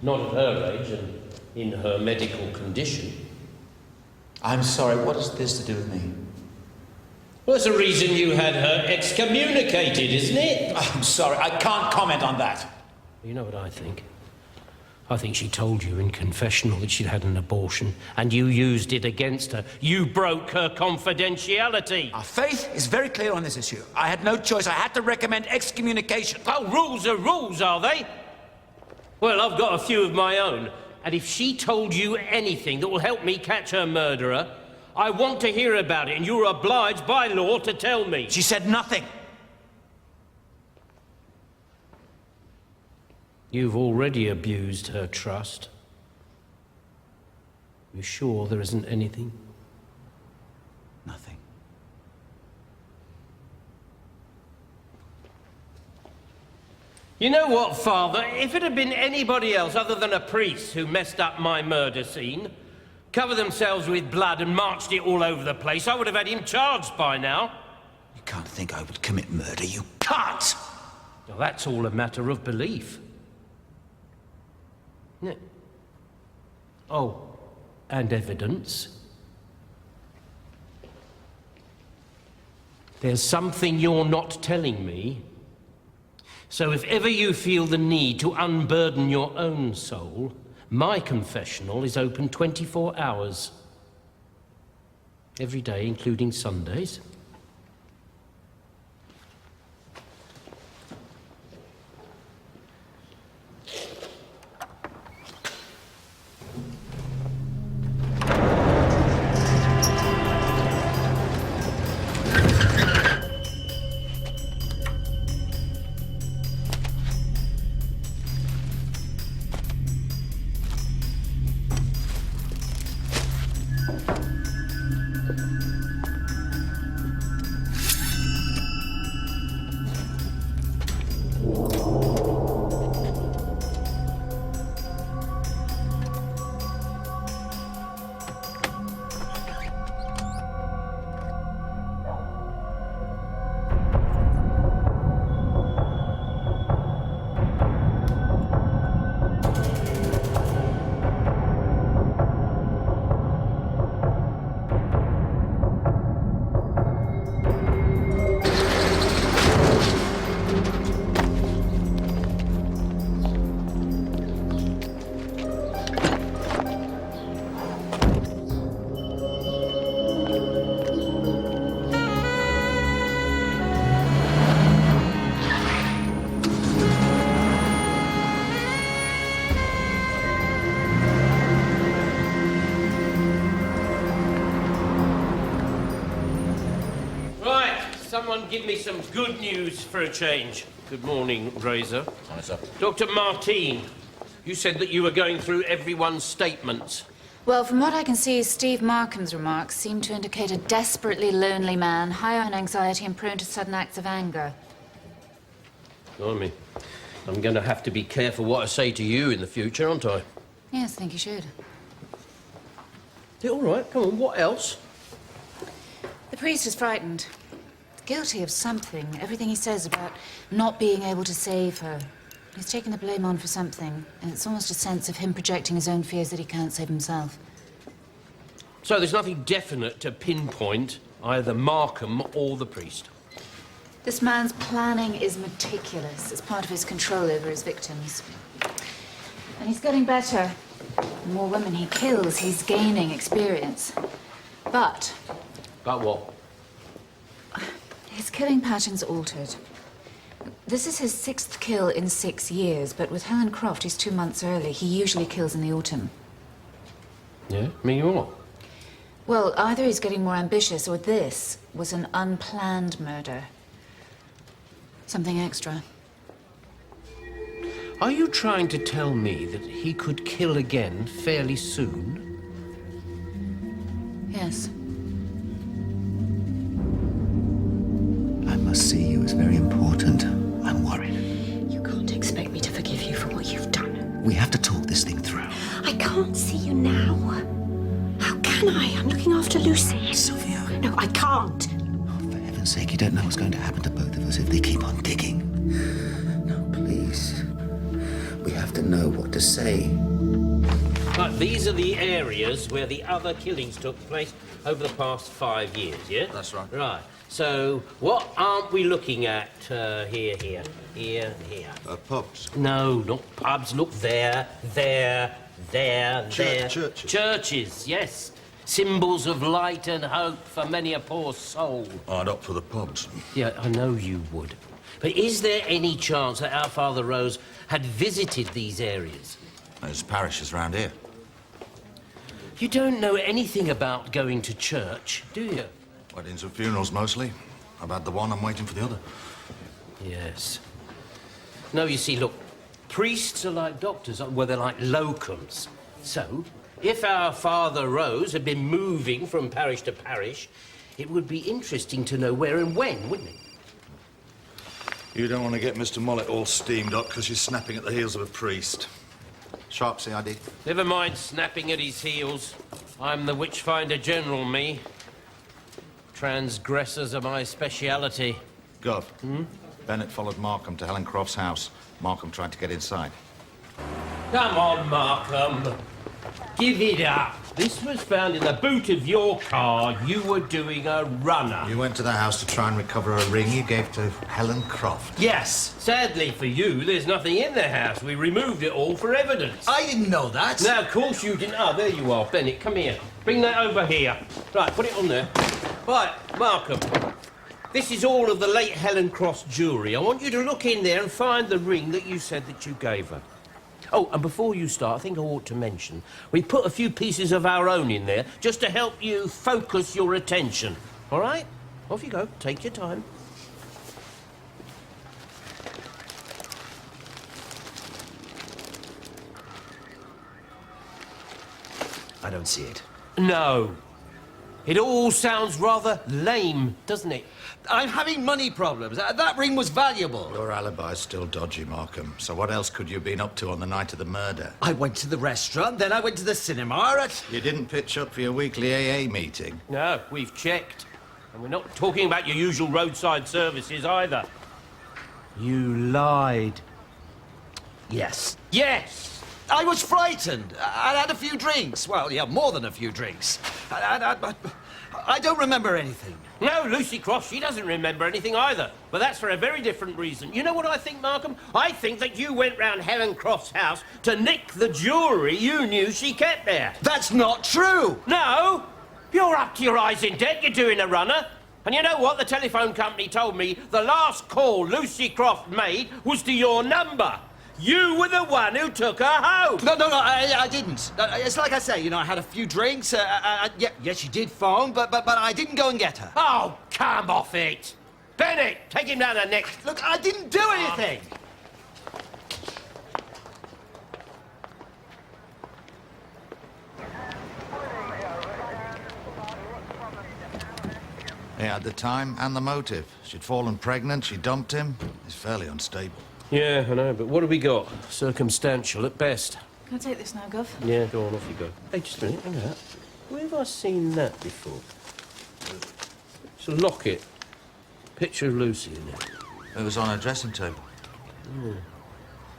Not at her age and in her medical condition. I'm sorry, what has this to do with me? Well, that's the reason you had her excommunicated, isn't it? I'm sorry, I can't comment on that. You know what I think? I think she told you in confessional that she'd had an abortion, and you used it against her. You broke her confidentiality. Our faith is very clear on this issue. I had no choice. I had to recommend excommunication. Oh, rules are rules, are they? Well, I've got a few of my own, and if she told you anything that will help me catch her murderer, I want to hear about it, and you're obliged by law to tell me. She said nothing. You've already abused her trust. You sure there isn't anything? Nothing. You know what, Father? If it had been anybody else other than a priest who messed up my murder scene, covered themselves with blood and marched it all over the place, I would have had him charged by now. You can't think I would commit murder. You can't! Well, that's all a matter of belief. Yeah. Oh, and evidence. There's something you're not telling me. So if ever you feel the need to unburden your own soul, my confessional is open 24 hours. Every day, including Sundays. Someone give me some good news for a change. Good morning, Razor. Hi, sir. Dr. Martine, you said that you were going through everyone's statements. Well, from what I can see, Steve Markham's remarks seem to indicate a desperately lonely man, high on anxiety and prone to sudden acts of anger. Blimey. I'm going to have to be careful what I say to you in the future, aren't I? Yes, I think you should. Yeah, all right, come on, what else? The priest is frightened. Guilty of something. Everything he says about not being able to save her. He's taken the blame on for something, and it's almost a sense of him projecting his own fears that he can't save himself. So there's nothing definite to pinpoint either Markham or the priest? This man's planning is meticulous. It's part of his control over his victims. And he's getting better. The more women he kills, he's gaining experience. But what? His killing pattern's altered. This is his 6th kill in 6 years, but with Helen Croft, he's 2 months early. He usually kills in the autumn. Yeah? Me what? Well, either he's getting more ambitious, or this was an unplanned murder. Something extra. Are you trying to tell me that he could kill again fairly soon? Yes. I must see you as very important. I'm worried. You can't expect me to forgive you for what you've done. We have to talk this thing through. I can't see you now. How can I? I'm looking after Lucy. Sylvia. No, I can't. Oh, for heaven's sake, you don't know what's going to happen to both of us if they keep on digging. No, please. We have to know what to say. But these are the areas where the other killings took place over the past 5 years, yeah? That's right. Right. So, what aren't we looking at here? Pubs. No, not pubs. Look there. Churches. Churches, yes. Symbols of light and hope for many a poor soul. I'd opt for the pubs. Yeah, I know you would. But is there any chance that our Father Rose had visited these areas? There's parishes round here. You don't know anything about going to church, do you? Weddings and funerals, mostly. I've had the one, I'm waiting for the other. Yes. No, you see, look, Priests are like doctors, well, they're like locums. So, if our Father Rose had been moving from parish to parish, it would be interesting to know where and when, wouldn't it? You don't want to get Mr. Mollett all steamed up because you're snapping at the heels of a priest. Sharpe CID. Never mind snapping at his heels. I'm the Witchfinder General, me. Transgressors are my speciality. Gov. Bennett followed Markham to Helen Croft's house. Markham tried to get inside. Come on, Markham. Give it up. This was found in the boot of your car. You were doing a runner. You went to the house to try and recover a ring you gave to Helen Croft. Yes. Sadly for you, there's nothing in the house. We removed it all for evidence. I didn't know that. No, of course you didn't. Ah, there you are. Bennett, come here. Bring that over here. Right, put it on there. Right, Markham. This is all of the late Helen Croft's jewellery. I want you to look in there and find the ring that you said that you gave her. Oh, and before you start, I think I ought to mention, we put a few pieces of our own in there just to help you focus your attention. All right? Off you go. Take your time. I don't see it. No. It all sounds rather lame, doesn't it? I'm having money problems. That ring was valuable. Your alibi's still dodgy, Markham. So what else could you have been up to on the night of the murder? I went to the restaurant, then I went to the cinema. You didn't pitch up for your weekly AA meeting? No, we've checked. And we're not talking about your usual roadside services either. You lied. Yes. Yes! I was frightened. I had a few drinks. Well, yeah, more than a few drinks. I don't remember anything. No, Lucy Croft, she doesn't remember anything either. But that's for a very different reason. You know what I think, Markham? I think that you went round Helen Croft's house to nick the jewellery you knew she kept there. That's not true! No! You're up to your eyes in debt, you're doing a runner. And you know what? The telephone company told me the last call Lucy Croft made was to your number. You were the one who took her home. No, I didn't. It's like I say, you know, I had a few drinks. Yes, she did phone, but I didn't go and get her. Oh, come off it. Bennett, take him down the neck. Look, I didn't do anything. He had the time and the motive. She'd fallen pregnant, she dumped him. He's fairly unstable. Yeah, I know, but what have we got? Circumstantial at best. Can I take this now, Gov? Yeah, go on, off you go. Hey, just a minute, hang on that. Where have I seen that before? It's a locket. Picture of Lucy in it. It was on her dressing table. Oh.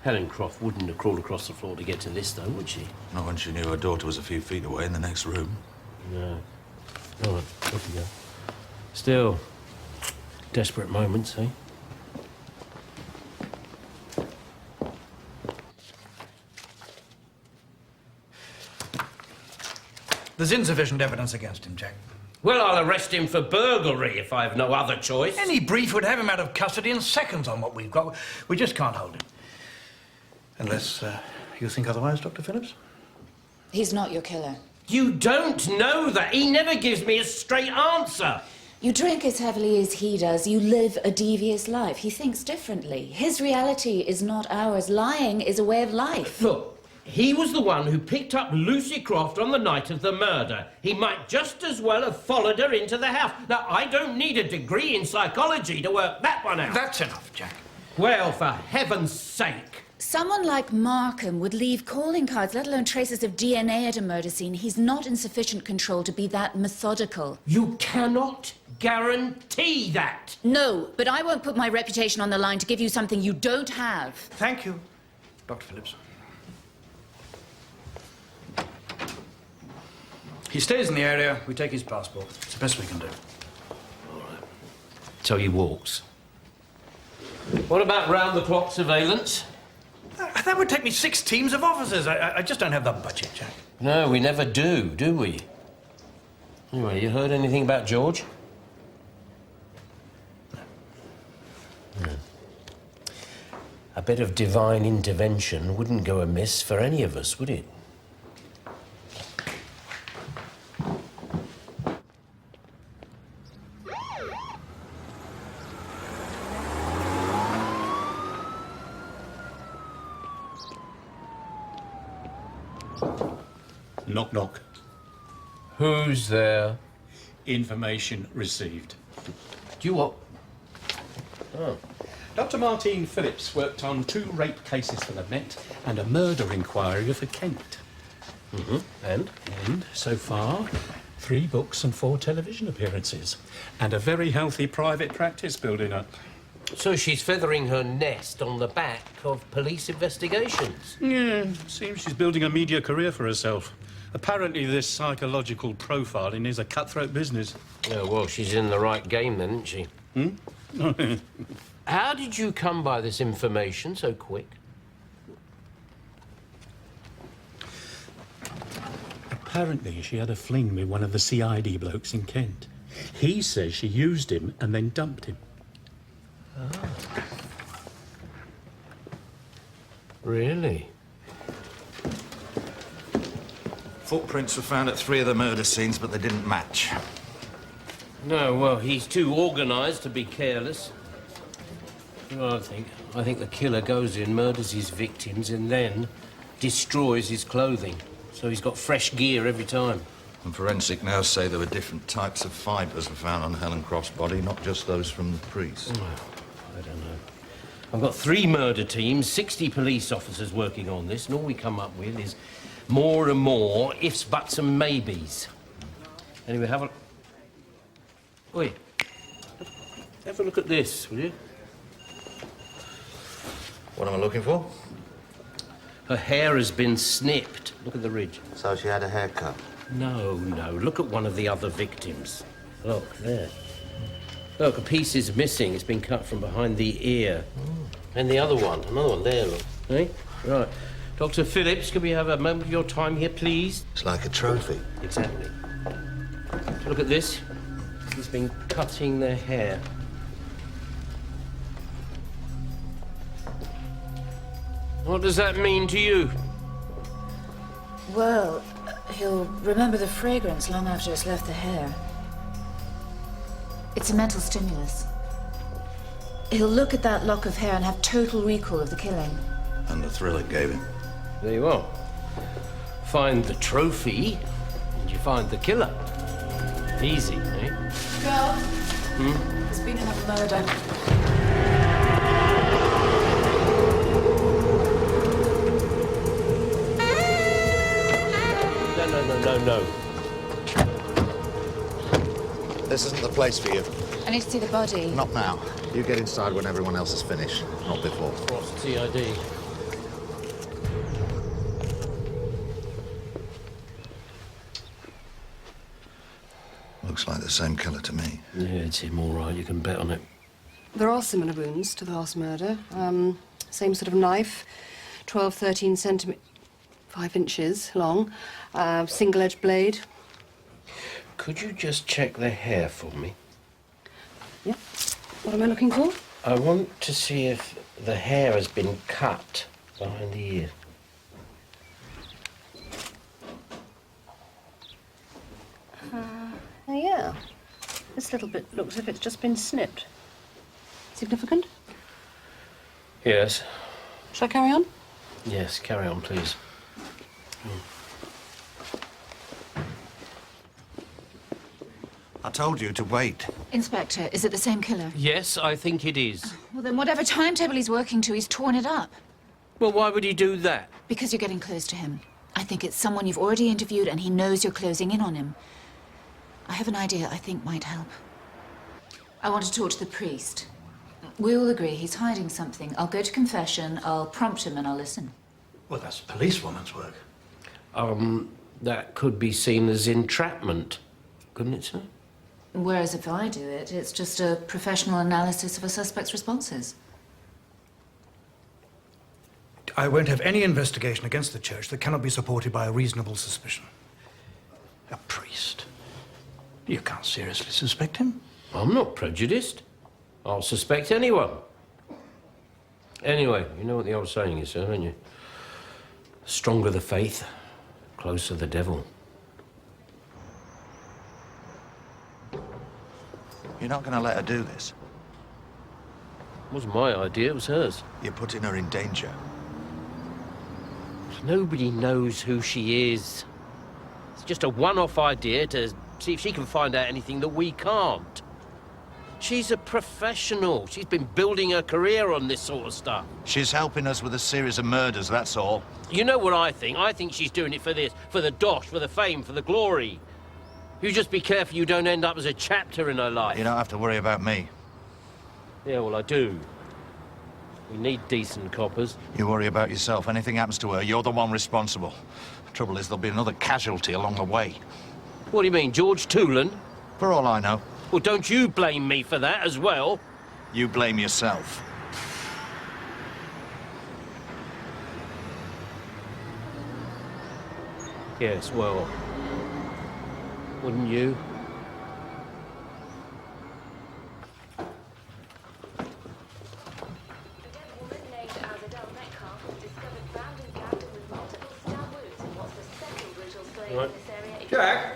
Helen Croft wouldn't have crawled across the floor to get to this, though, would she? Not when she knew her daughter was a few feet away in the next room. No. All right, off you go. Still, desperate moments, eh? There's insufficient evidence against him, Jack. Well, I'll arrest him for burglary if I've no other choice. Any brief would have him out of custody in seconds on what we've got. We just can't hold him. Unless you think otherwise, Dr. Phillips? He's not your killer. You don't know that. He never gives me a straight answer. You drink as heavily as he does. You live a devious life. He thinks differently. His reality is not ours. Lying is a way of life. Look. He was the one who picked up Lucy Croft on the night of the murder. He might just as well have followed her into the house. Now, I don't need a degree in psychology to work that one out. That's enough, Jack. Well, for heaven's sake. Someone like Markham would leave calling cards, let alone traces of DNA at a murder scene. He's not in sufficient control to be that methodical. You cannot guarantee that. No, but I won't put my reputation on the line to give you something you don't have. Thank you, Dr. Phillips. He stays in the area. We take his passport. It's the best we can do. All right. So he walks. What about round-the-clock surveillance? That would take me 6 teams of officers. I just don't have the budget, Jack. No, we never do we? Anyway, you heard anything about George? No. A bit of divine intervention wouldn't go amiss for any of us, would it? Knock, knock. Who's there? Information received. Do you what? Oh. Dr. Martine Phillips worked on 2 rape cases for the Met and a murder inquiry for Kent. Mm-hmm. And? And, so far, 3 books and 4 television appearances. And a very healthy private practice building up. So she's feathering her nest on the back of police investigations? Yeah, seems she's building a media career for herself. Apparently this psychological profiling is a cutthroat business. Yeah, well, she's in the right game then, isn't she? Hmm? How did you come by this information so quick? Apparently she had a fling with one of the CID blokes in Kent. He says she used him and then dumped him. Ah. Really? Footprints were found at 3 of the murder scenes, but they didn't match. No, well, he's too organised to be careless. Well, I think the killer goes in, murders his victims, and then destroys his clothing. So he's got fresh gear every time. And forensic now say there were different types of fibres were found on Helen Croft's body, not just those from the priest. I don't know. I've got 3 murder teams, 60 police officers working on this, and all we come up with is more and more ifs, buts, and maybes. Anyway, have a... Oi. Have a look at this, will you? What am I looking for? Her hair has been snipped. Look at the ridge. So she had a haircut? No, no. Look at one of the other victims. Look, there. Look, a piece is missing. It's been cut from behind the ear. And the other one, another one there, look. Eh? Right. Dr. Phillips, could we have a moment of your time here, please? It's like a trophy. Exactly. Look at this. He's been cutting their hair. What does that mean to you? Well, he'll remember the fragrance long after it's left the hair. It's a mental stimulus. He'll look at that lock of hair and have total recall of the killing. And the thrill it gave him. There you are. Find the trophy, and you find the killer. Easy, eh? Girl, Hmm? there's been another murder. No. This isn't the place for you. I need to see the body. Not now. You get inside when everyone else is finished, not before. What's CID? Looks like the same killer to me. Yeah, it's him, all right. You can bet on it. There are similar wounds to the last murder. Same sort of knife, 12, 13 centimetres, 5 inches long, single-edged blade. Could you just check the hair for me? Yeah. What am I looking for? I want to see if the hair has been cut behind the ear. Oh, yeah. This little bit looks as if it's just been snipped. Significant? Yes. Shall I carry on? Yes, carry on, please. I told you to wait. Inspector, is it the same killer? Yes, I think it is. Well, then whatever timetable he's working to, he's torn it up. Well, why would he do that? Because you're getting close to him. I think it's someone you've already interviewed and he knows you're closing in on him. I have an idea I think might help. I want to talk to the priest. We all agree he's hiding something. I'll go to confession, I'll prompt him and I'll listen. Well, that's a policewoman's work. That could be seen as entrapment, couldn't it, sir? Whereas if I do it, it's just a professional analysis of a suspect's responses. I won't have any investigation against the church that cannot be supported by a reasonable suspicion. A priest? You can't seriously suspect him? I'm not prejudiced. I'll suspect anyone. Anyway, you know what the old saying is, sir, don't you? Stronger the faith, closer the devil. You're not going to let her do this? It wasn't my idea, it was hers. You're putting her in danger. Nobody knows who she is. just a one-off idea to see if she can find out anything that we can't. She's a professional. She's been building her career on this sort of stuff. She's helping us with a series of murders, that's all. You know what I think? I think she's doing it for this, for the dosh, for the fame, for the glory. You just be careful you don't end up as a chapter in her life. You don't have to worry about me. Yeah, well, I do. We need decent coppers. You worry about yourself. Anything happens to her, you're the one responsible. The trouble is, there'll be another casualty along the way. What do you mean, George Toolan? For all I know. Well, don't you blame me for that as well? You blame yourself. Yes, well, wouldn't you? Right. Jack,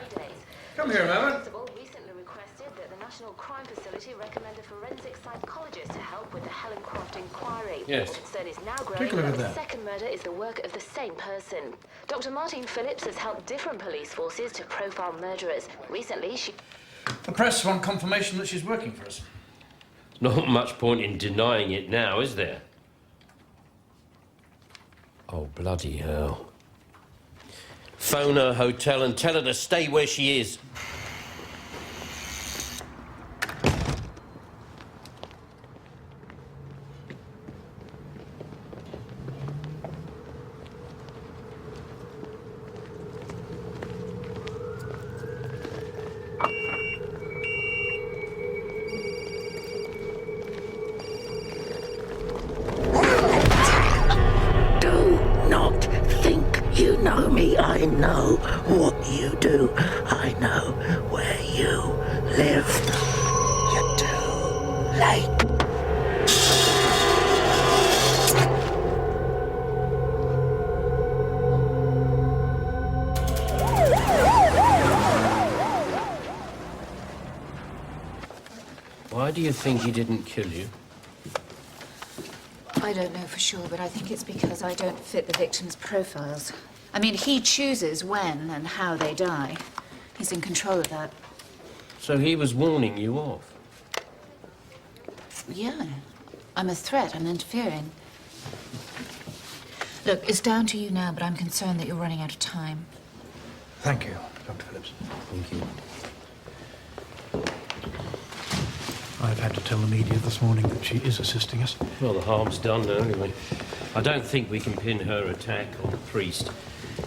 come here a moment. Recently requested that the National Crime Facility recommend a forensic psychologist to help with the Helen Croft inquiry. Yes. Concern is now Take a growing look at that the that. second murder is the work of the same person. Dr. Martine Phillips has helped different police forces to profile murderers. Recently, she... The press want confirmation that she's working for us. Not much point in denying it now, is there? Oh, bloody hell. Phone her hotel and tell her to stay where she is. I know what you do. I know where you live. You're too late. Why do you think he didn't kill you? I don't know for sure, but I think it's because I don't fit the victims' profiles. I mean, he chooses when and how they die. He's in control of that. So he was warning you off? Yeah. I'm a threat. I'm interfering. Look, it's down to you now, but I'm concerned that you're running out of time. Thank you, Dr. Phillips. Thank you. I've had to tell the media this morning that she is assisting us. Well, the harm's done now, anyway. I don't think we can pin her attack on the priest.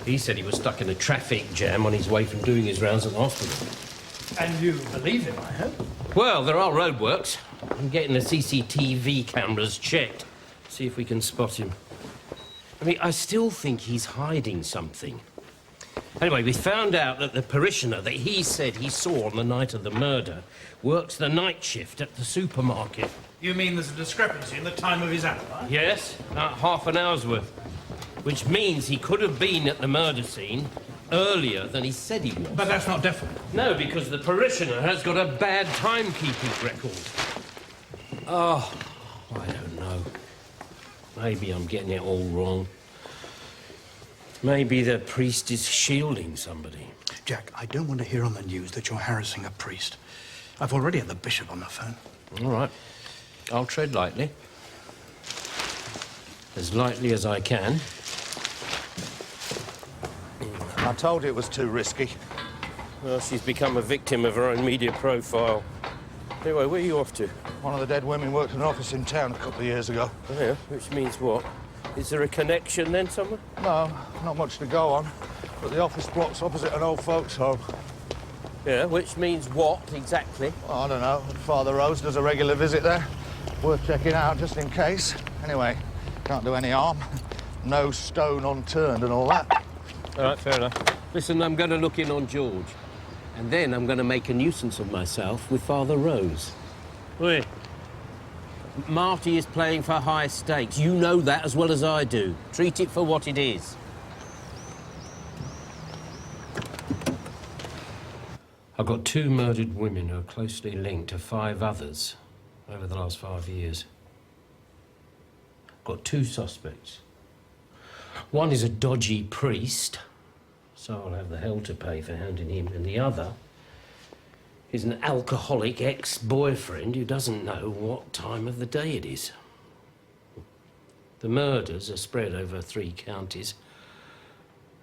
He said he was stuck in a traffic jam on his way from doing his rounds at the hospital. And you believe him, I hope? Well, there are roadworks. I'm getting the CCTV cameras checked. See if we can spot him. I mean, I still think he's hiding something. Anyway, we found out that the parishioner that he said he saw on the night of the murder works the night shift at the supermarket. You mean there's a discrepancy in the time of his alibi? Yes, about half an hour's worth. Which means he could have been at the murder scene earlier than he said he was. But that's not definite. No, because the parishioner has got a bad timekeeping record. Oh, I don't know. Maybe I'm getting it all wrong. Maybe the priest is shielding somebody. Jack, I don't want to hear on the news that you're harassing a priest. I've already had the bishop on the phone. All right. I'll tread lightly. As lightly as I can. I told you it was too risky. Well, she's become a victim of her own media profile. Anyway, where are you off to? One of the dead women worked in an office in town a couple of years ago. Oh, yeah? Which means what? Is there a connection then somewhere? No, not much to go on. But the office block's opposite an old folks' home. Yeah, which means what, exactly? Well, I don't know. Father Rose does a regular visit there. Worth checking out just in case. Anyway, can't do any harm. No stone unturned and all that. All right, fair enough. Listen, I'm going to look in on George. And then I'm going to make a nuisance of myself with Father Rose. Wait. Marty is playing for high stakes. You know that as well as I do. Treat it for what it is. I've got 2 murdered women who are closely linked to 5 others over the last 5 years. I've got 2 suspects. One is a dodgy priest, so I'll have the hell to pay for hounding him. And the other is an alcoholic ex-boyfriend who doesn't know what time of the day it is. The murders are spread over 3 counties,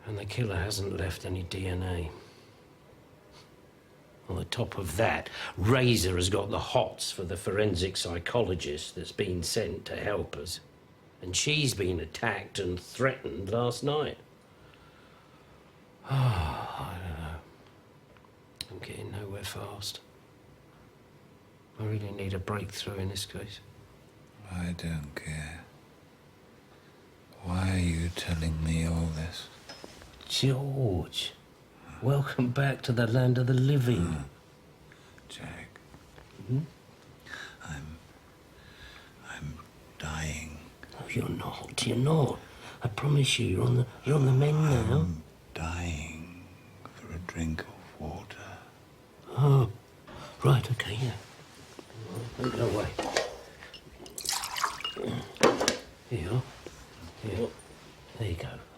and the killer hasn't left any DNA. On the top of that, Razor has got the hots for the forensic psychologist that's been sent to help us. And she's been attacked and threatened last night. Oh, I don't know. I'm getting nowhere fast. I really need a breakthrough in this case. I don't care. Why are you telling me all this? George, welcome back to the land of the living. Jack. Hmm? I'm dying. Oh, you're not. I promise you, you're on the mend now. I'm dying for a drink of water. Oh, right, okay, yeah. Don't go away. Here you are. Here. There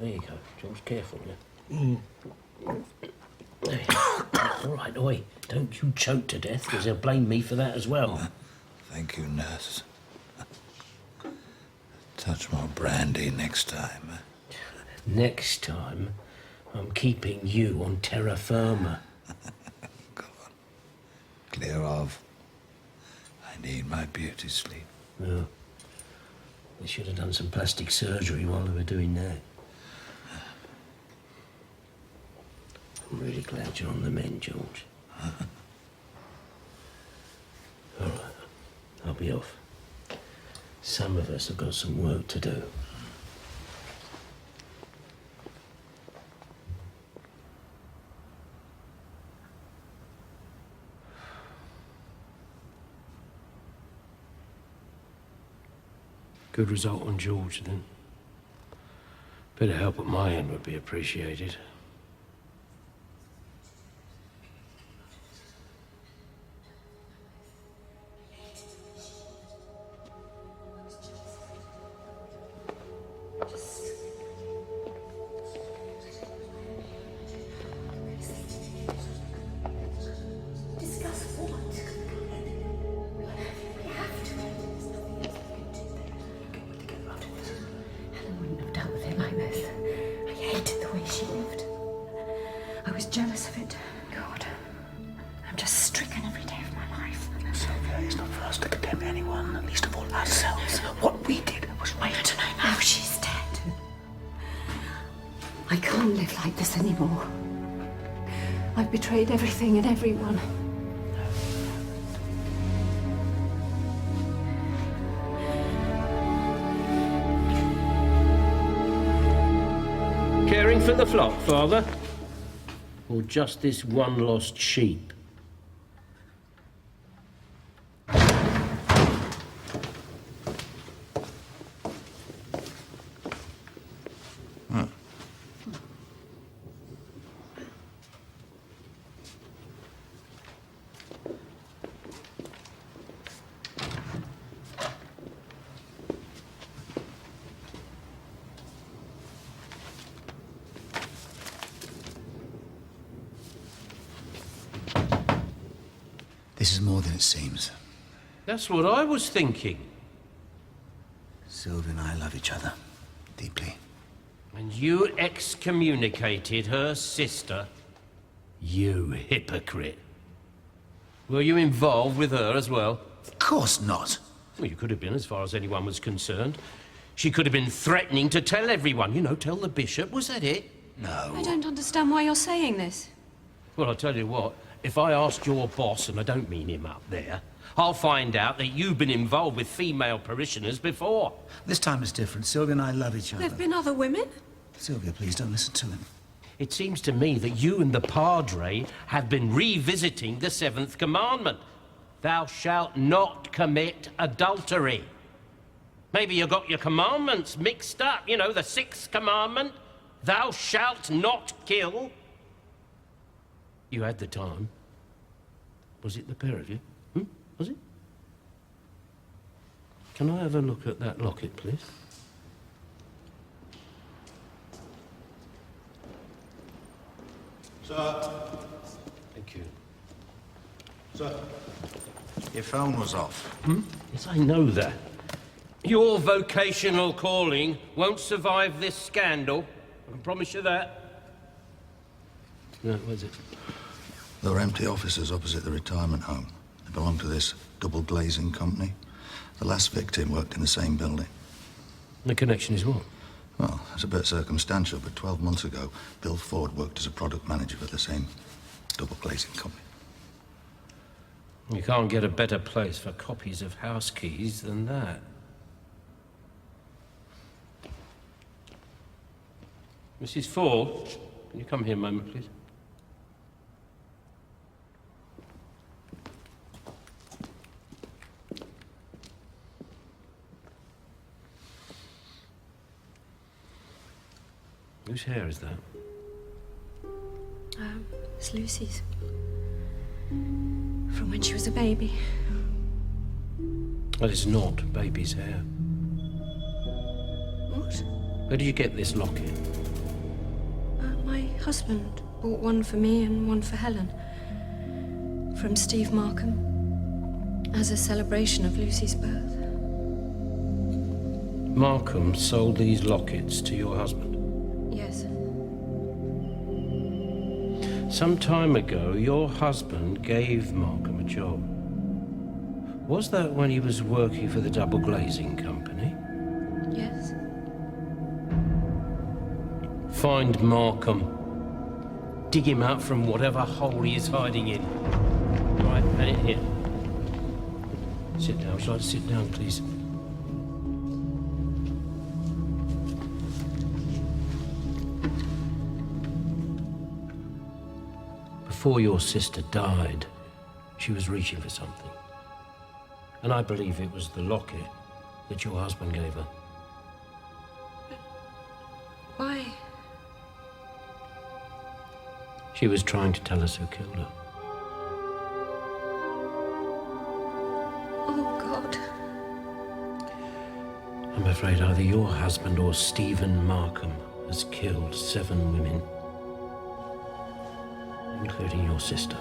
you go. George, careful, yeah? There you go. All right, oi, don't you choke to death, because they'll blame me for that as well. Thank you, nurse. Touch more brandy next time. Next time, I'm keeping you on terra firma. Clear off. I need my beauty sleep. Oh. They should have done some plastic surgery while they were doing that. I'm really glad you're on the mend, George. All right, I'll be off. Some of us have got some work to do. Good result on George, then. Bit of help at my end would be appreciated. Everything and everyone. Caring for the flock, Father? Or just this one lost sheep? This is more than it seems. That's what I was thinking. Sylvia and I love each other deeply. And you excommunicated her sister? You hypocrite. Were you involved with her as well? Of course not. Well, you could have been, as far as anyone was concerned. She could have been threatening to tell everyone. You know, tell the bishop. Was that it? No. I don't understand why you're saying this. Well, I'll tell you what. If I ask your boss, and I don't mean him up there, I'll find out that you've been involved with female parishioners before. This time is different. Sylvia and I love each other. There've been other women? Sylvia, please don't listen to him. It seems to me that you and the Padre have been revisiting the 7th commandment. Thou shalt not commit adultery. Maybe you got your commandments mixed up. You know, the 6th commandment, thou shalt not kill. You had the time. Was it the pair of you? Was it? Can I have a look at that locket, please? Sir. Thank you. Sir. Your phone was off. Yes, I know that. Your vocational calling won't survive this scandal. I can promise you that. No, where's it? There were empty offices opposite the retirement home. They belonged to this double glazing company. The last victim worked in the same building. The connection is what? Well, it's a bit circumstantial, but 12 months ago, Bill Ford worked as a product manager for the same double glazing company. You can't get a better place for copies of house keys than that. Mrs. Ford, can you come here a moment, please? Whose hair is that? It's Lucy's. From when she was a baby. Well, it's not baby's hair. What? Where did you get this locket? My husband bought one for me and one for Helen. From Steve Markham. As a celebration of Lucy's birth. Markham sold these lockets to your husband? Yes. Some time ago, your husband gave Markham a job. Was that when he was working for the double glazing company? Yes. Find Markham. Dig him out from whatever hole he is hiding in. Right, and it here. Sit down. Would you like to sit down, please? Before your sister died, she was reaching for something. And I believe it was the locket that your husband gave her. Why? She was trying to tell us who killed her. Oh, God. I'm afraid either your husband or Stephen Markham has killed 7 women, including your sister.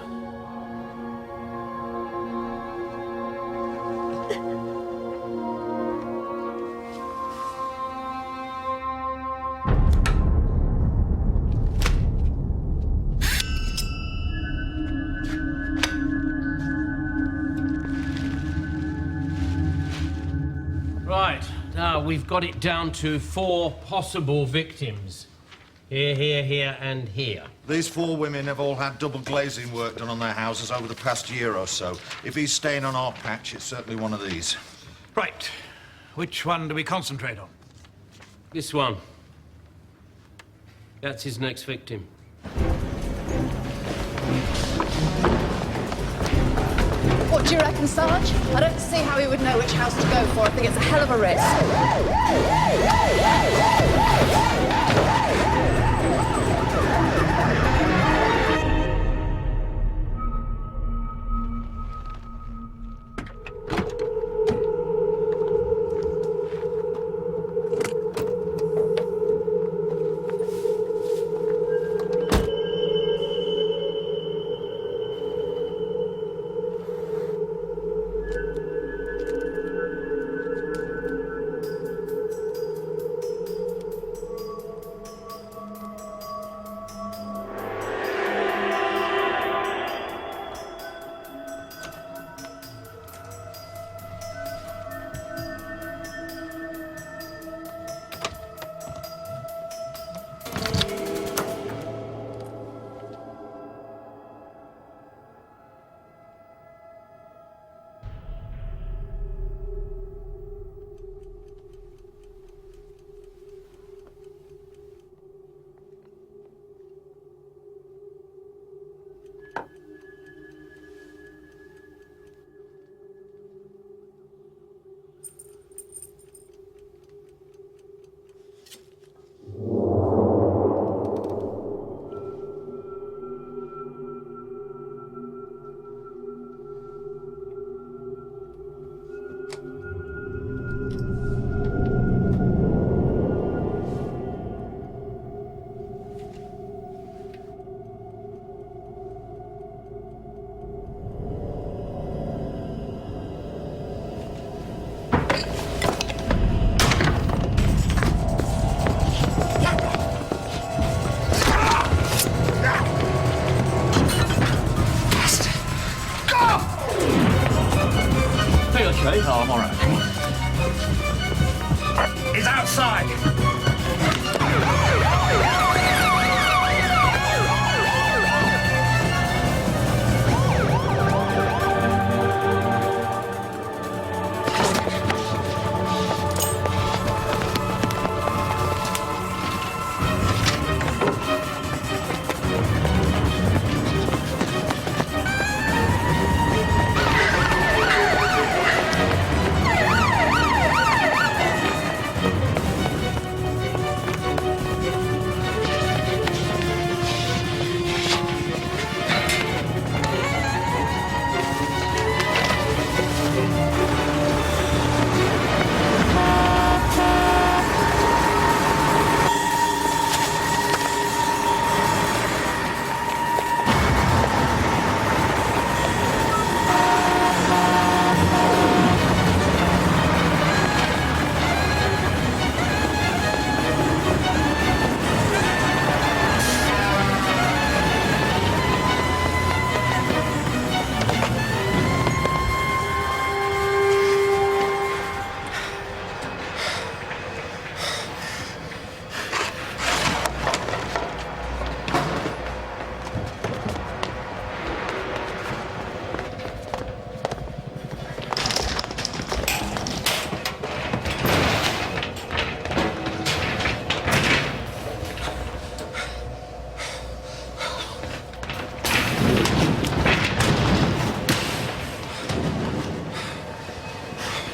Right, now we've got it down to 4 possible victims. Here, here, here, and here. These 4 women have all had double glazing work done on their houses over the past year or so. If he's staying on our patch, it's certainly one of these. Right. Which one do we concentrate on? This one. That's his next victim. What do you reckon, Sarge? I don't see how he would know which house to go for. I think it's a hell of a risk. Oh, I'm all right. Come on. He's outside.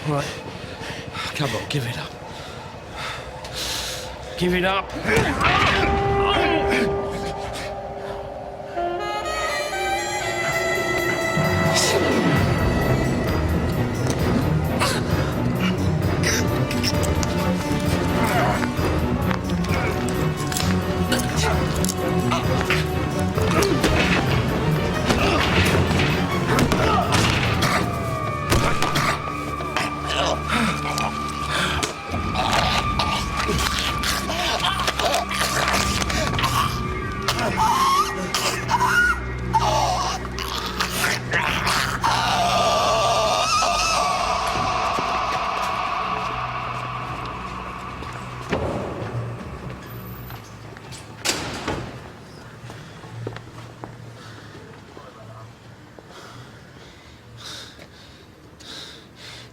Right. Come on, give it up. Give it up.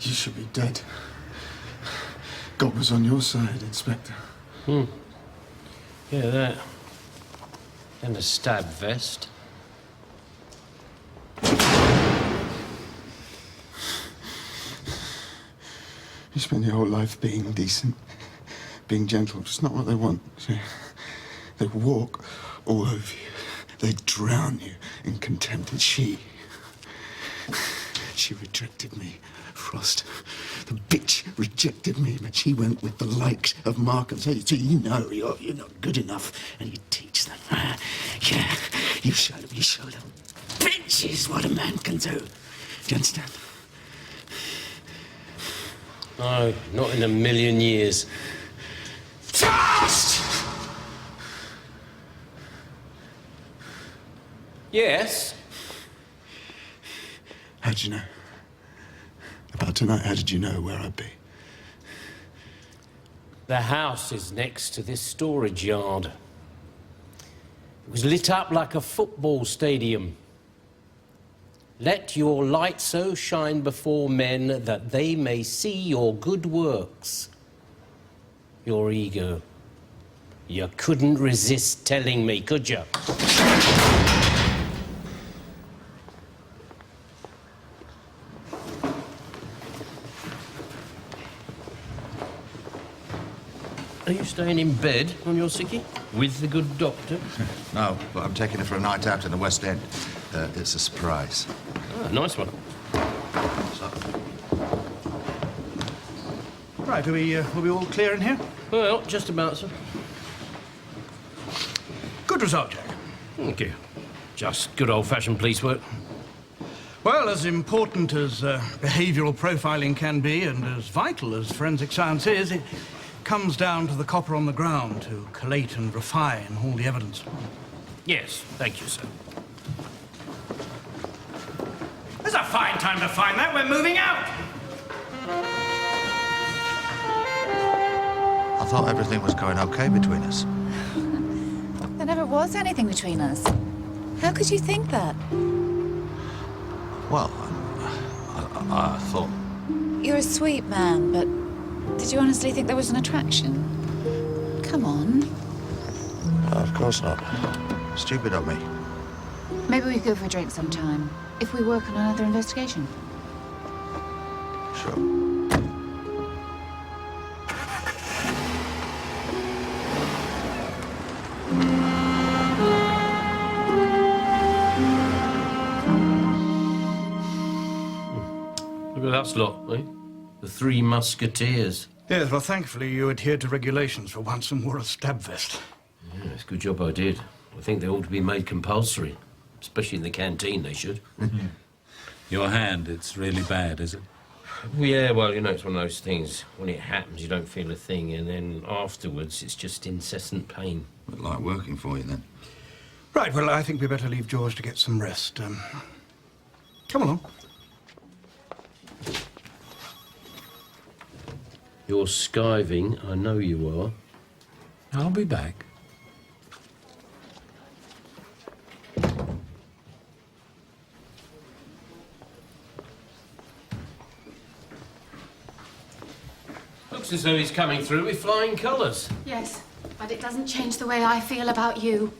You should be dead. God was on your side, Inspector. Yeah, that. And a stab vest. You spend your whole life being decent, being gentle. It's not what they want. See? They walk all over you. They drown you in contempt. And she rejected me. Frost. The bitch rejected me, but she went with the likes of Markham. So you know you're not good enough, and you teach them. Yeah, you show them. Bitch is what a man can do. Do you understand? No, not in a million years. Frost! Yes? How'd you know? About tonight, how did you know where I'd be? The house is next to this storage yard. It was lit up like a football stadium. Let your light so shine before men that they may see your good works. Your ego. You couldn't resist telling me, could you? Are you staying in bed on your sickie? With the good doctor? No, but I'm taking her for a night out in the West End. It's a surprise. Ah, nice one. Right, are we all clear in here? Well, just about, sir. Good result, Jack. Thank you. Just good old-fashioned police work. Well, as important as behavioural profiling can be, and as vital as forensic science is, it comes down to the copper on the ground to collate and refine all the evidence. Yes, thank you, sir. It's a fine time to find that. We're moving out. thought everything was going okay between us. There never was anything between us. How could you think that? Well, I thought... You're a sweet man, but did you honestly think there was an attraction? Come on. No, of course not. Stupid of me. Maybe we could go for a drink sometime, if we work on another investigation. Sure. Look at that lot, eh? The Three Musketeers. Yes, well, thankfully you adhered to regulations for once and wore a stab vest. Yeah, it's a good job I did. I think they ought to be made compulsory. Especially in the canteen, they should. Your hand, it's really bad, is it? Yeah, well, you know, it's one of those things. When it happens, you don't feel a thing, and then afterwards, it's just incessant pain. But like working for you, then. Right, well, I think we better leave George to get some rest. Come along. You're skiving, I know you are. I'll be back. Looks as though he's coming through with flying colours. Yes, but it doesn't change the way I feel about you.